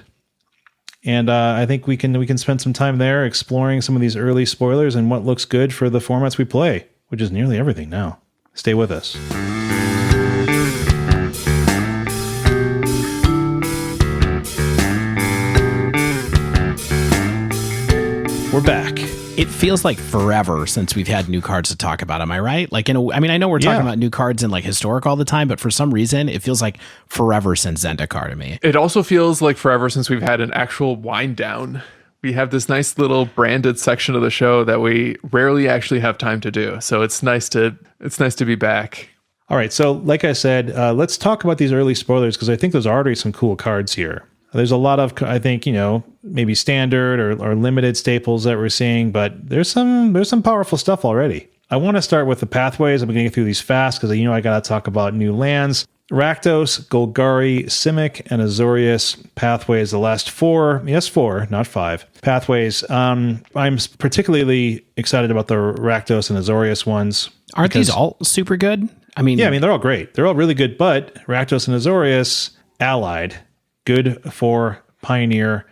And I think we can spend some time there exploring some of these early spoilers and what looks good for the formats we play, which is nearly everything now. Stay with us. We're back. It feels like forever since we've had new cards to talk about. Am I right? Like, I know we're talking about new cards in like historic all the time, but for some reason, it feels like forever since Zendikar to me. It also feels like forever since we've had an actual wind down. We have this nice little branded section of the show that we rarely actually have time to do. So it's nice to be back. All right. So like I said, let's talk about these early spoilers because I think there's already some cool cards here. There's a lot of, I think, maybe standard or limited staples that we're seeing, but there's some powerful stuff already. I want to start with the pathways. I'm going to get through these fast because I got to talk about new lands. Rakdos, Golgari, Simic, and Azorius pathways, the last 4, yes, 4, not 5 pathways. I'm particularly excited about the Rakdos and Azorius ones. Aren't these all super good? They're all great. They're all really good, but Rakdos and Azorius allied, good for Pioneer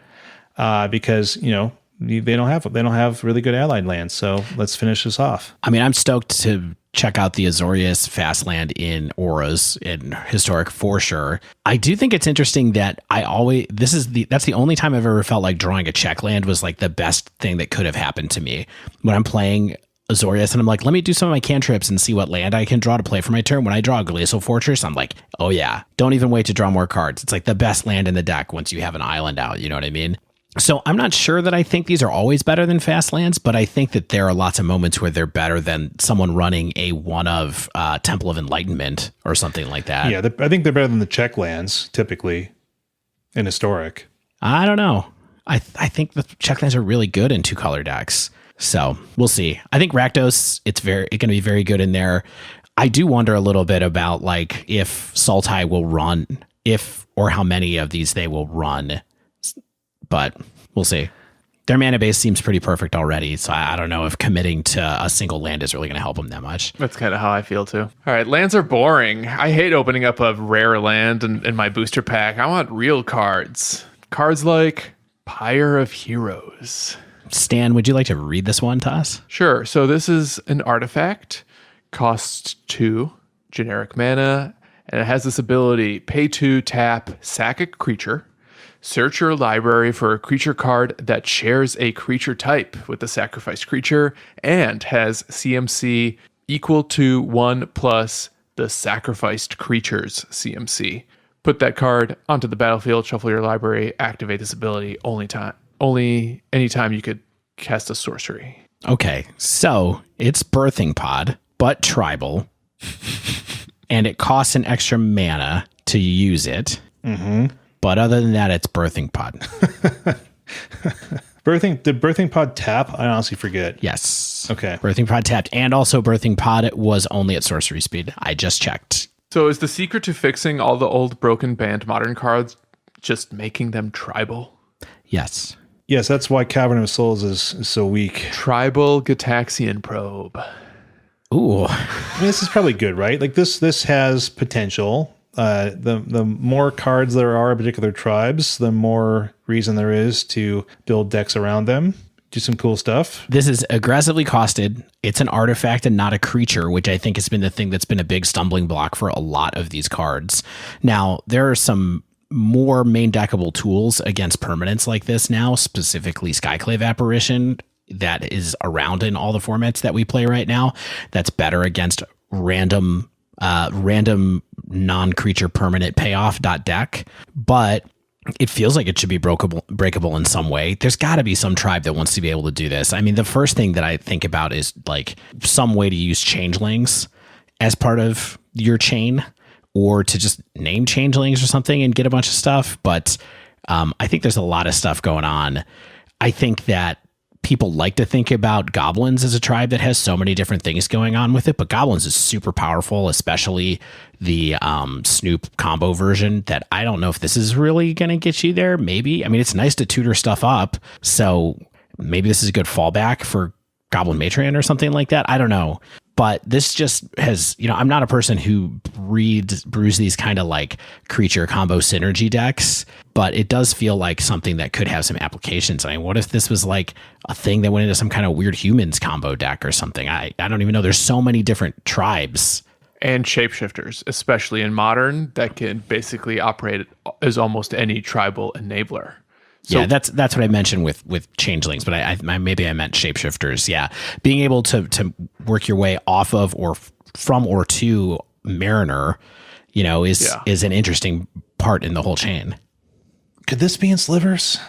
because, they don't have really good allied lands. So let's finish this off. I mean, I'm stoked to check out the Azorius fast land in Auras in Historic for sure. I do think it's interesting that that's the only time I've ever felt like drawing a check land was like the best thing that could have happened to me when I'm playing Azorius and I'm like, let me do some of my cantrips and see what land I can draw to play for my turn. When I draw a Glacial Fortress, I'm like, oh yeah, don't even wait to draw more cards. It's like the best land in the deck once you have an island out, you know what I mean? So I'm not sure that I think these are always better than fast lands, but I think that there are lots of moments where they're better than someone running a one of Temple of Enlightenment or something like that. Yeah, I think they're better than the check lands typically in Historic. I don't know. I think the check lands are really good in 2-color decks. So we'll see. I think Rakdos, it's going to be very good in there. I do wonder a little bit about like if Sultai will run, or how many of these they will run. But we'll see. Their mana base seems pretty perfect already, so I don't know if committing to a single land is really going to help them that much. That's kind of how I feel too. All right, lands are boring. I hate opening up a rare land in my booster pack. I want real cards. Cards like Pyre of Heroes. Stan, would you like to read this one to us? Sure. So this is an artifact, costs 2, generic mana, and it has this ability, pay 2, tap, sack a creature. Search your library for a creature card that shares a creature type with the sacrificed creature and has CMC equal to 1 plus the sacrificed creature's CMC. Put that card onto the battlefield, shuffle your library, activate this ability only anytime you could cast a sorcery. Okay, so it's Birthing Pod, but tribal, and it costs an extra mana to use it. Mm-hmm. But other than that, it's Birthing Pod. Did Birthing Pod tap? I honestly forget. Yes. Okay. Birthing Pod tapped, and also Birthing Pod was only at sorcery speed. I just checked. So is the secret to fixing all the old broken banned modern cards just making them tribal? Yes. Yes, that's why Cavern of Souls is so weak. Tribal Gitaxian Probe. Ooh. I mean, this is probably good, right? Like this has potential. The more cards there are of particular tribes, the more reason there is to build decks around them. Do some cool stuff. This is aggressively costed. It's an artifact and not a creature, which I think has been the thing that's been a big stumbling block for a lot of these cards. Now, there are some more main deckable tools against permanents like this now, specifically Skyclave Apparition, that is around in all the formats that we play right now. That's better against random non-creature permanent payoff deck, but it feels like it should be breakable in some way. There's got to be some tribe that wants to be able to do this. I mean, the first thing that I think about is like some way to use changelings as part of your chain, or to just name changelings or something and get a bunch of stuff. But I think there's a lot of stuff going on. I think that people like to think about goblins as a tribe that has so many different things going on with it, but goblins is super powerful, especially the Snoop combo version, that I don't know if this is really going to get you there. Maybe. I mean, it's nice to tutor stuff up, so maybe this is a good fallback for Goblin Matron or something like that. I don't know. But this just has, I'm not a person who brews these kind of like creature combo synergy decks, but it does feel like something that could have some applications. I mean, what if this was like a thing that went into some kind of weird humans combo deck or something? I don't even know. There's so many different tribes. And shapeshifters, especially in modern, that can basically operate as almost any tribal enabler. So, yeah, that's what I mentioned with changelings, but I maybe I meant shapeshifters. Yeah, being able to work your way off of or from or to Mariner, is an interesting part in the whole chain. Could this be in slivers?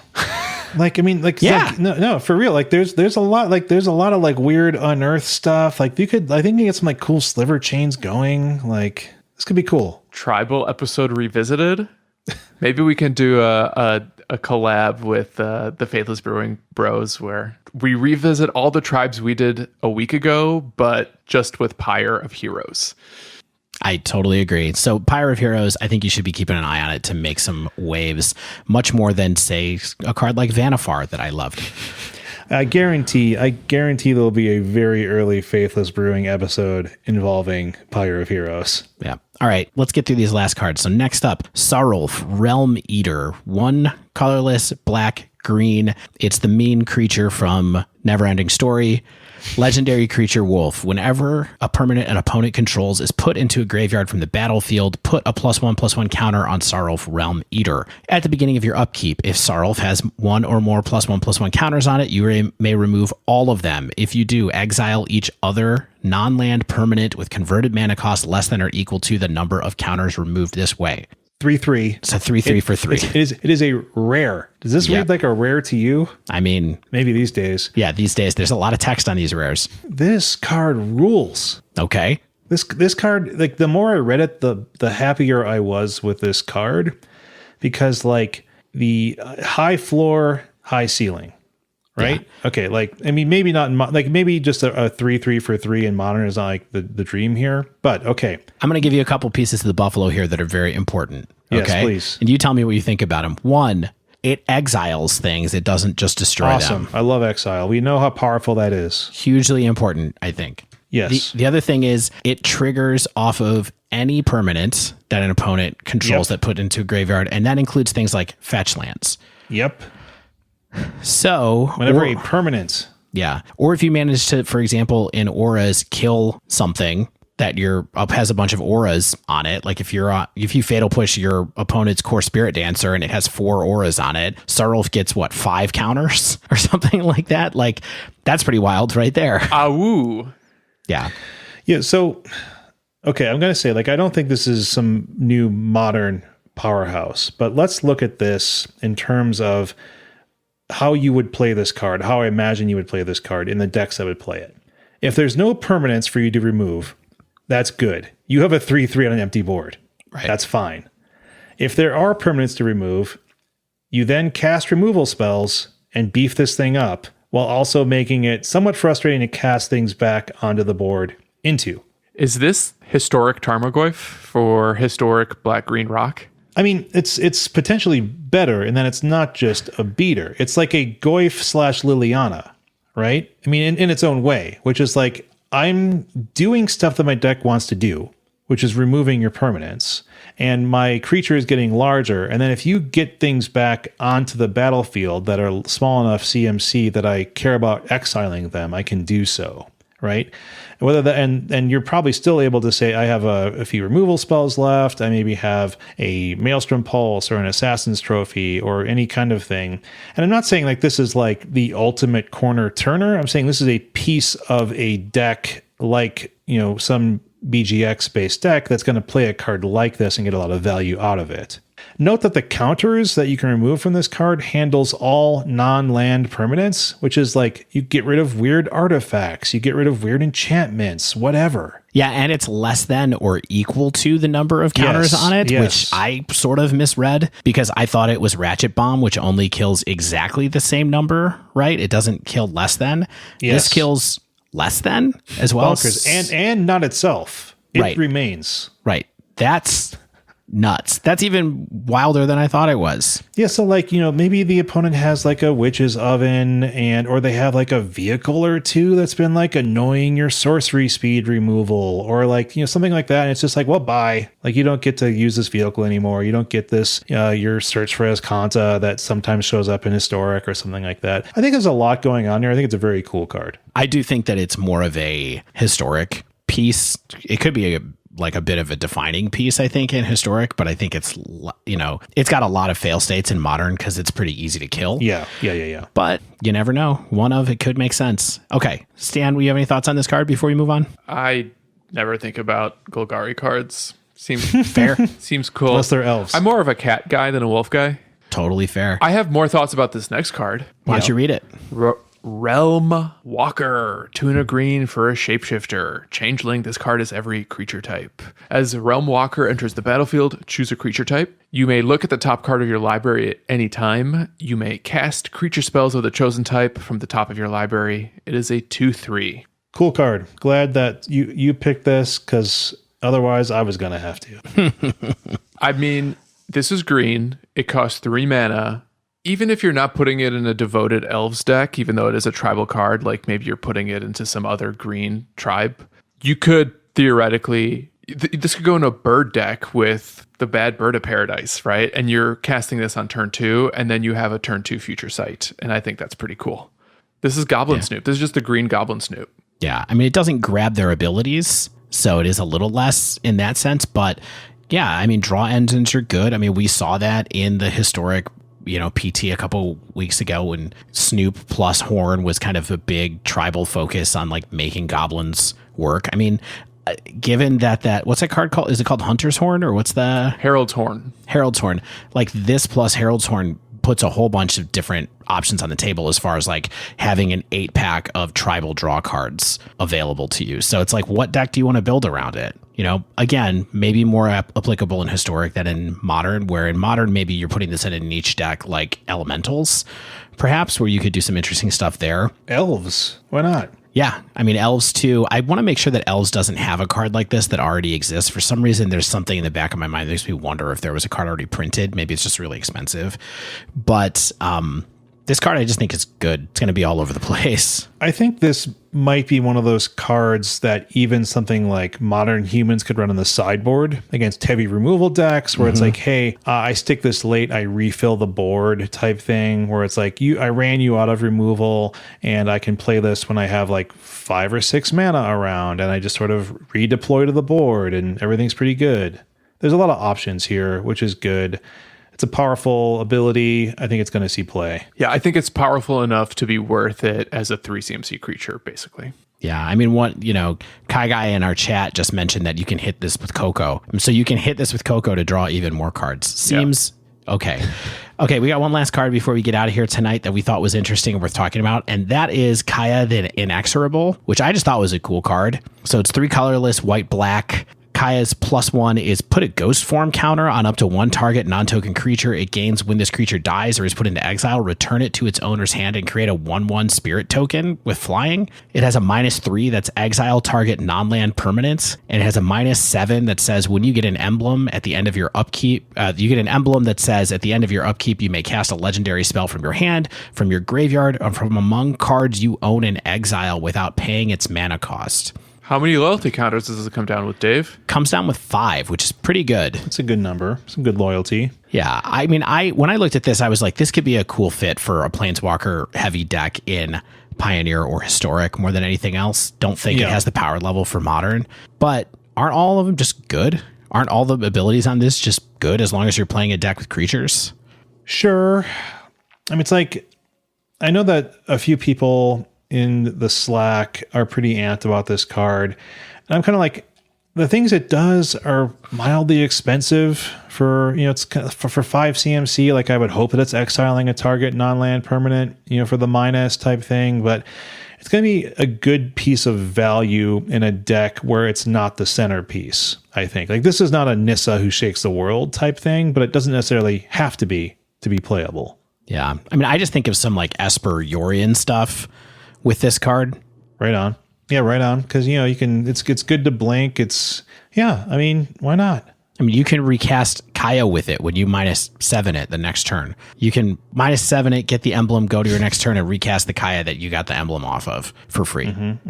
Yeah. No, for real. Like there's a lot of like weird unearthed stuff. Like I think you can get some like cool sliver chains going. Like this could be cool. Tribal episode revisited. Maybe we can do a collab with the Faithless Brewing Bros, where we revisit all the tribes we did a week ago, but just with Pyre of Heroes. I totally agree. So Pyre of Heroes, I think you should be keeping an eye on it to make some waves, much more than, say, a card like Vanifar that I loved. I guarantee there'll be a very early Faithless Brewing episode involving Pyre of Heroes. Yeah. All right, let's get through these last cards. So next up, Sarulf, Realm Eater. 1 colorless, black, green. It's the mean creature from Neverending Story. Legendary creature wolf. Whenever a permanent an opponent controls is put into a graveyard from the battlefield, put a +1/+1 counter on Sarulf Realm Eater. At the beginning of your upkeep, if Sarulf has 1 or more +1/+1 counters on it, you may remove all of them. If you do, exile each other non-land permanent with converted mana cost less than or equal to the number of counters removed this way. 3/3. It's a 3/3 for 3. It is a rare. Does this read like a rare to you? I mean, maybe these days. Yeah, these days there's a lot of text on these rares. This card rules. Okay. This card, like the more I read it, the happier I was with this card, because like the high floor, high ceiling, right? Yeah. Okay, like I mean maybe not in like maybe just a 3/3 for 3 in modern is not like the dream here, but okay. I'm going to give you a couple pieces of the Buffalo here that are very important. Yes, okay? please. And you tell me what you think about them. 1, it exiles things. It doesn't just destroy them. I love exile. We know how powerful that is. Hugely important, I think. Yes. The other thing is it triggers off of any permanent that an opponent controls that put into a graveyard, and that includes things like fetch lands. Yep. So whenever a permanent. Yeah. Or if you manage to, for example, in auras, kill something that has a bunch of auras on it. Like if you fatal push your opponent's Core Spirit Dancer and it has 4 auras on it, Sarulf gets 5 counters or something like that. Like that's pretty wild right there. Awoo. Yeah. Yeah. So, okay. I'm going to say, like, I don't think this is some new modern powerhouse. But let's look at this in terms of how you would play this card, how I imagine you would play this card in the decks that would play it. If there's no permanents for you to remove, that's good. You have a 3/3 on an empty board. Right. That's fine. If there are permanents to remove, you then cast removal spells and beef this thing up while also making it somewhat frustrating to cast things back onto the board into. Is this historic Tarmogoyf for historic black-green rock? I mean, it's potentially better in that it's not just a beater. It's like a Goyf / Liliana, right? I mean, in its own way, which is like, I'm doing stuff that my deck wants to do, which is removing your permanents, and my creature is getting larger. And then if you get things back onto the battlefield that are small enough CMC that I care about exiling them, I can do so, right? Whether that, and you're probably still able to say, I have a few removal spells left. I maybe have a Maelstrom Pulse or an Assassin's Trophy or any kind of thing. And I'm not saying like this is like the ultimate corner turner. I'm saying this is a piece of a deck like, you know, some BGX based deck that's going to play a card like this and get a lot of value out of it. Note that the counters that you can remove from this card handles all non-land permanents, which is like you get rid of weird artifacts, you get rid of weird enchantments, whatever. Yeah, and it's less than or equal to the number of counters on it, which I sort of misread because I thought it was Ratchet Bomb, which only kills exactly the same number, right? It doesn't kill less than. Yes. This kills less than as well. Bonkers. And not itself. It remains. Right. That's nuts. That's even wilder than I thought it was. Yeah, so like, you know, maybe the opponent has like a witch's oven or they have like a vehicle or two that's been like annoying your sorcery speed removal or like, you know, something like that. And it's just like, well, bye. Like you don't get to use this vehicle anymore. You don't get this, your search for Escanta that sometimes shows up in historic or something like that. I think there's a lot going on here. I think it's a very cool card. I do think that it's more of a historic piece. It could be like a bit of a defining piece, I think, in historic, but I think it's, you know, it's got a lot of fail states in modern because it's pretty easy to kill. Yeah. But you never know. One of it could make sense. Okay. Stan, do you have any thoughts on this card before we move on? I never think about Golgari cards. Seems fair. Seems cool. Unless they're elves. I'm more of a cat guy than a wolf guy. Totally fair. I have more thoughts about this next card. Why don't you read it? Realm Walker, 2 and a green for a shapeshifter. Changeling, this card is every creature type. As Realm Walker enters the battlefield, choose a creature type. You may look at the top card of your library at any time. You may cast creature spells of the chosen type from the top of your library. It is a 2/3. Cool card. Glad that you picked this because otherwise I was going to have to. I mean, this is green. It costs 3 mana. Even if you're not putting it in a devoted Elves deck, even though it is a tribal card, like maybe you're putting it into some other green tribe, you could theoretically, this could go in a bird deck with the bad Bird of Paradise, right? And you're casting this on turn 2, and then you have a turn 2 future sight. And I think that's pretty cool. This is Goblin Snoop. This is just a green Goblin Snoop. Yeah. I mean, it doesn't grab their abilities, so it is a little less in that sense. But yeah, I mean, draw engines are good. I mean, we saw that in the historic, you know, PT a couple weeks ago when Snoop plus Horn was kind of a big tribal focus on like making goblins work. I mean, given that what's that card called? Is it called Hunter's Horn or what's the Herald's Horn? Herald's Horn. Like this plus Herald's Horn puts a whole bunch of different options on the table as far as like having an 8-pack of tribal draw cards available to you. So it's like, what deck do you want to build around it? You know, again, maybe more applicable in historic than in modern, where in modern, maybe you're putting this in a niche deck like elementals, perhaps, where you could do some interesting stuff there. Elves. Why not? Yeah. I mean, Elves too. I want to make sure that Elves doesn't have a card like this that already exists. For some reason, there's something in the back of my mind that makes me wonder if there was a card already printed. Maybe it's just really expensive. But this card, I just think is good. It's going to be all over the place. I think this might be one of those cards that even something like Modern Humans could run on the sideboard against heavy removal decks where it's like, hey, I stick this late, I refill the board type thing where it's like, I ran you out of removal and I can play this when I have like 5 or 6 mana around and I just sort of redeploy to the board and everything's pretty good. There's a lot of options here, which is good. It's a powerful ability. I think it's going to see play. Yeah, I think it's powerful enough to be worth it as a 3 CMC creature, basically. Yeah, I mean, Kai Guy in our chat just mentioned that you can hit this with Coco. So you can hit this with Coco to draw even more cards. Seems okay. Okay, we got one last card before we get out of here tonight that we thought was interesting and worth talking about, and that is Kaya the Inexorable, which I just thought was a cool card. So it's 3 colorless, white, black. Kaya's +1 is put a ghost form counter on up to one target non-token creature. It gains when this creature dies or is put into exile, return it to its owner's hand and create a 1/1 spirit token with flying. It has a -3 that's exile target non-land permanents, and it has a -7 that says when you get an emblem at the end of your upkeep, you get an emblem that says at the end of your upkeep you may cast a legendary spell from your hand, from your graveyard, or from among cards you own in exile without paying its mana cost. How many loyalty counters does it come down with, Dave? Comes down with 5, which is pretty good. It's a good number. Some good loyalty. Yeah, I mean, when I looked at this, I was like, this could be a cool fit for a Planeswalker heavy deck in Pioneer or Historic more than anything else. Don't think it has the power level for Modern, but aren't all of them just good? Aren't all the abilities on this just good as long as you're playing a deck with creatures? Sure. I mean, it's like, I know that a few people in the Slack are pretty amped about this card. And I'm kind of like, the things it does are mildly expensive for, it's kind of for 5 CMC. Like I would hope that it's exiling a target non-land permanent, for the minus type thing, but it's going to be a good piece of value in a deck where it's not the centerpiece, I think. Like this is not a Nissa who shakes the world type thing, but it doesn't necessarily have to be playable. Yeah. I mean, I just think of some like Esper Yorion stuff with this card. Right on. Yeah, right on. Because, you can, it's good to blink. I mean, why not? I mean, you can recast Kaya with it when you -7 it the next turn. You can -7 it, get the emblem, go to your next turn and recast the Kaya that you got the emblem off of for free. I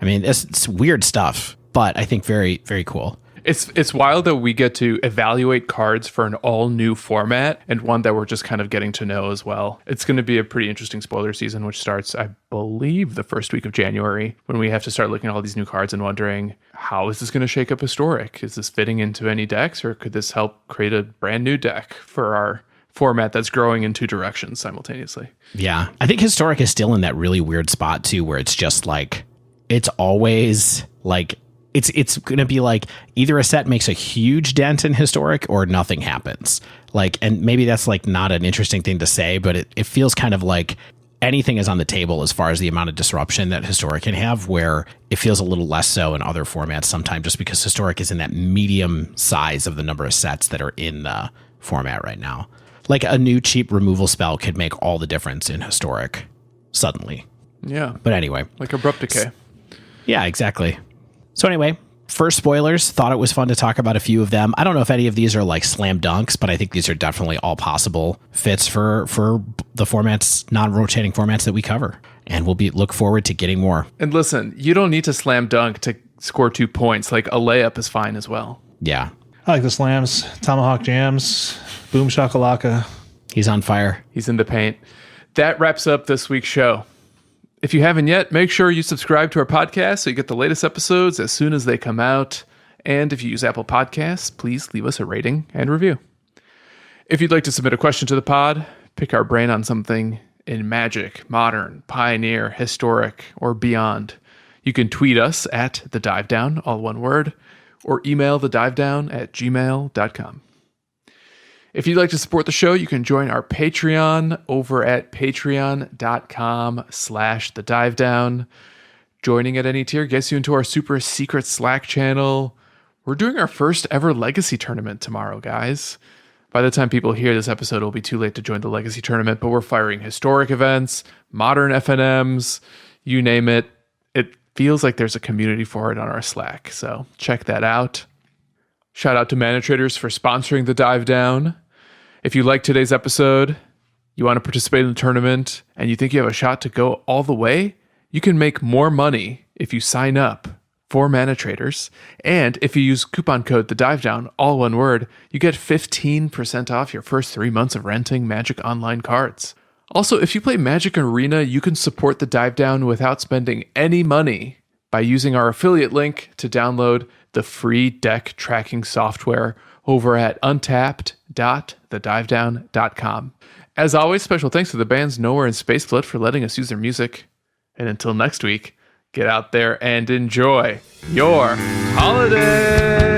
mean, it's weird stuff, but I think very, very cool. It's wild that we get to evaluate cards for an all new format and one that we're just kind of getting to know as well. It's going to be a pretty interesting spoiler season, which starts, I believe, the first week of January, when we have to start looking at all these new cards and wondering, how is this going to shake up Historic? Is this fitting into any decks, or could this help create a brand new deck for our format that's growing in 2 directions simultaneously? Yeah. I think Historic is still in that really weird spot too, where it's just like, it's always like, it's going to be like either a set makes a huge dent in Historic or nothing happens. Like, and maybe that's like not an interesting thing to say, but it feels kind of like anything is on the table as far as the amount of disruption that Historic can have, where it feels a little less so in other formats sometimes just because Historic is in that medium size of the number of sets that are in the format right now. Like a new cheap removal spell could make all the difference in Historic suddenly. Yeah. But anyway. Like Abrupt Decay. Yeah, exactly. So anyway, first spoilers, thought it was fun to talk about a few of them. I don't know if any of these are like slam dunks, but I think these are definitely all possible fits for the formats, non-rotating formats that we cover. And we'll look forward to getting more. And listen, you don't need to slam dunk to score 2 points. Like a layup is fine as well. Yeah. I like the slams, tomahawk jams, boom shakalaka. He's on fire. He's in the paint. That wraps up this week's show. If you haven't yet, make sure you subscribe to our podcast so you get the latest episodes as soon as they come out. And if you use Apple Podcasts, please leave us a rating and review. If you'd like to submit a question to the pod, pick our brain on something in Magic, Modern, Pioneer, Historic, or beyond, you can tweet us at The Dive Down, all one word, or email thedivedown@gmail.com. If you'd like to support the show, you can join our Patreon over at patreon.com/thedivedown. Joining at any tier gets you into our super secret Slack channel. We're doing our first ever Legacy tournament tomorrow, guys. By the time people hear this episode, it'll be too late to join the Legacy tournament, but we're firing Historic events, Modern FNMs, you name it. It feels like there's a community for it on our Slack, so check that out. Shout out to ManaTraders for sponsoring the Dive Down. If you like today's episode, you want to participate in the tournament, and you think you have a shot to go all the way, you can make more money if you sign up for ManaTraders. And if you use coupon code TheDiveDown, all one word, you get 15% off your first 3 months of renting Magic Online cards. Also, if you play Magic Arena, you can support the Dive Down without spending any money by using our affiliate link to download the free deck tracking software over at untapped.thedivedown.com. As always, special thanks to the bands Nowhere and Spaceflit for letting us use their music. And until next week, get out there and enjoy your holiday.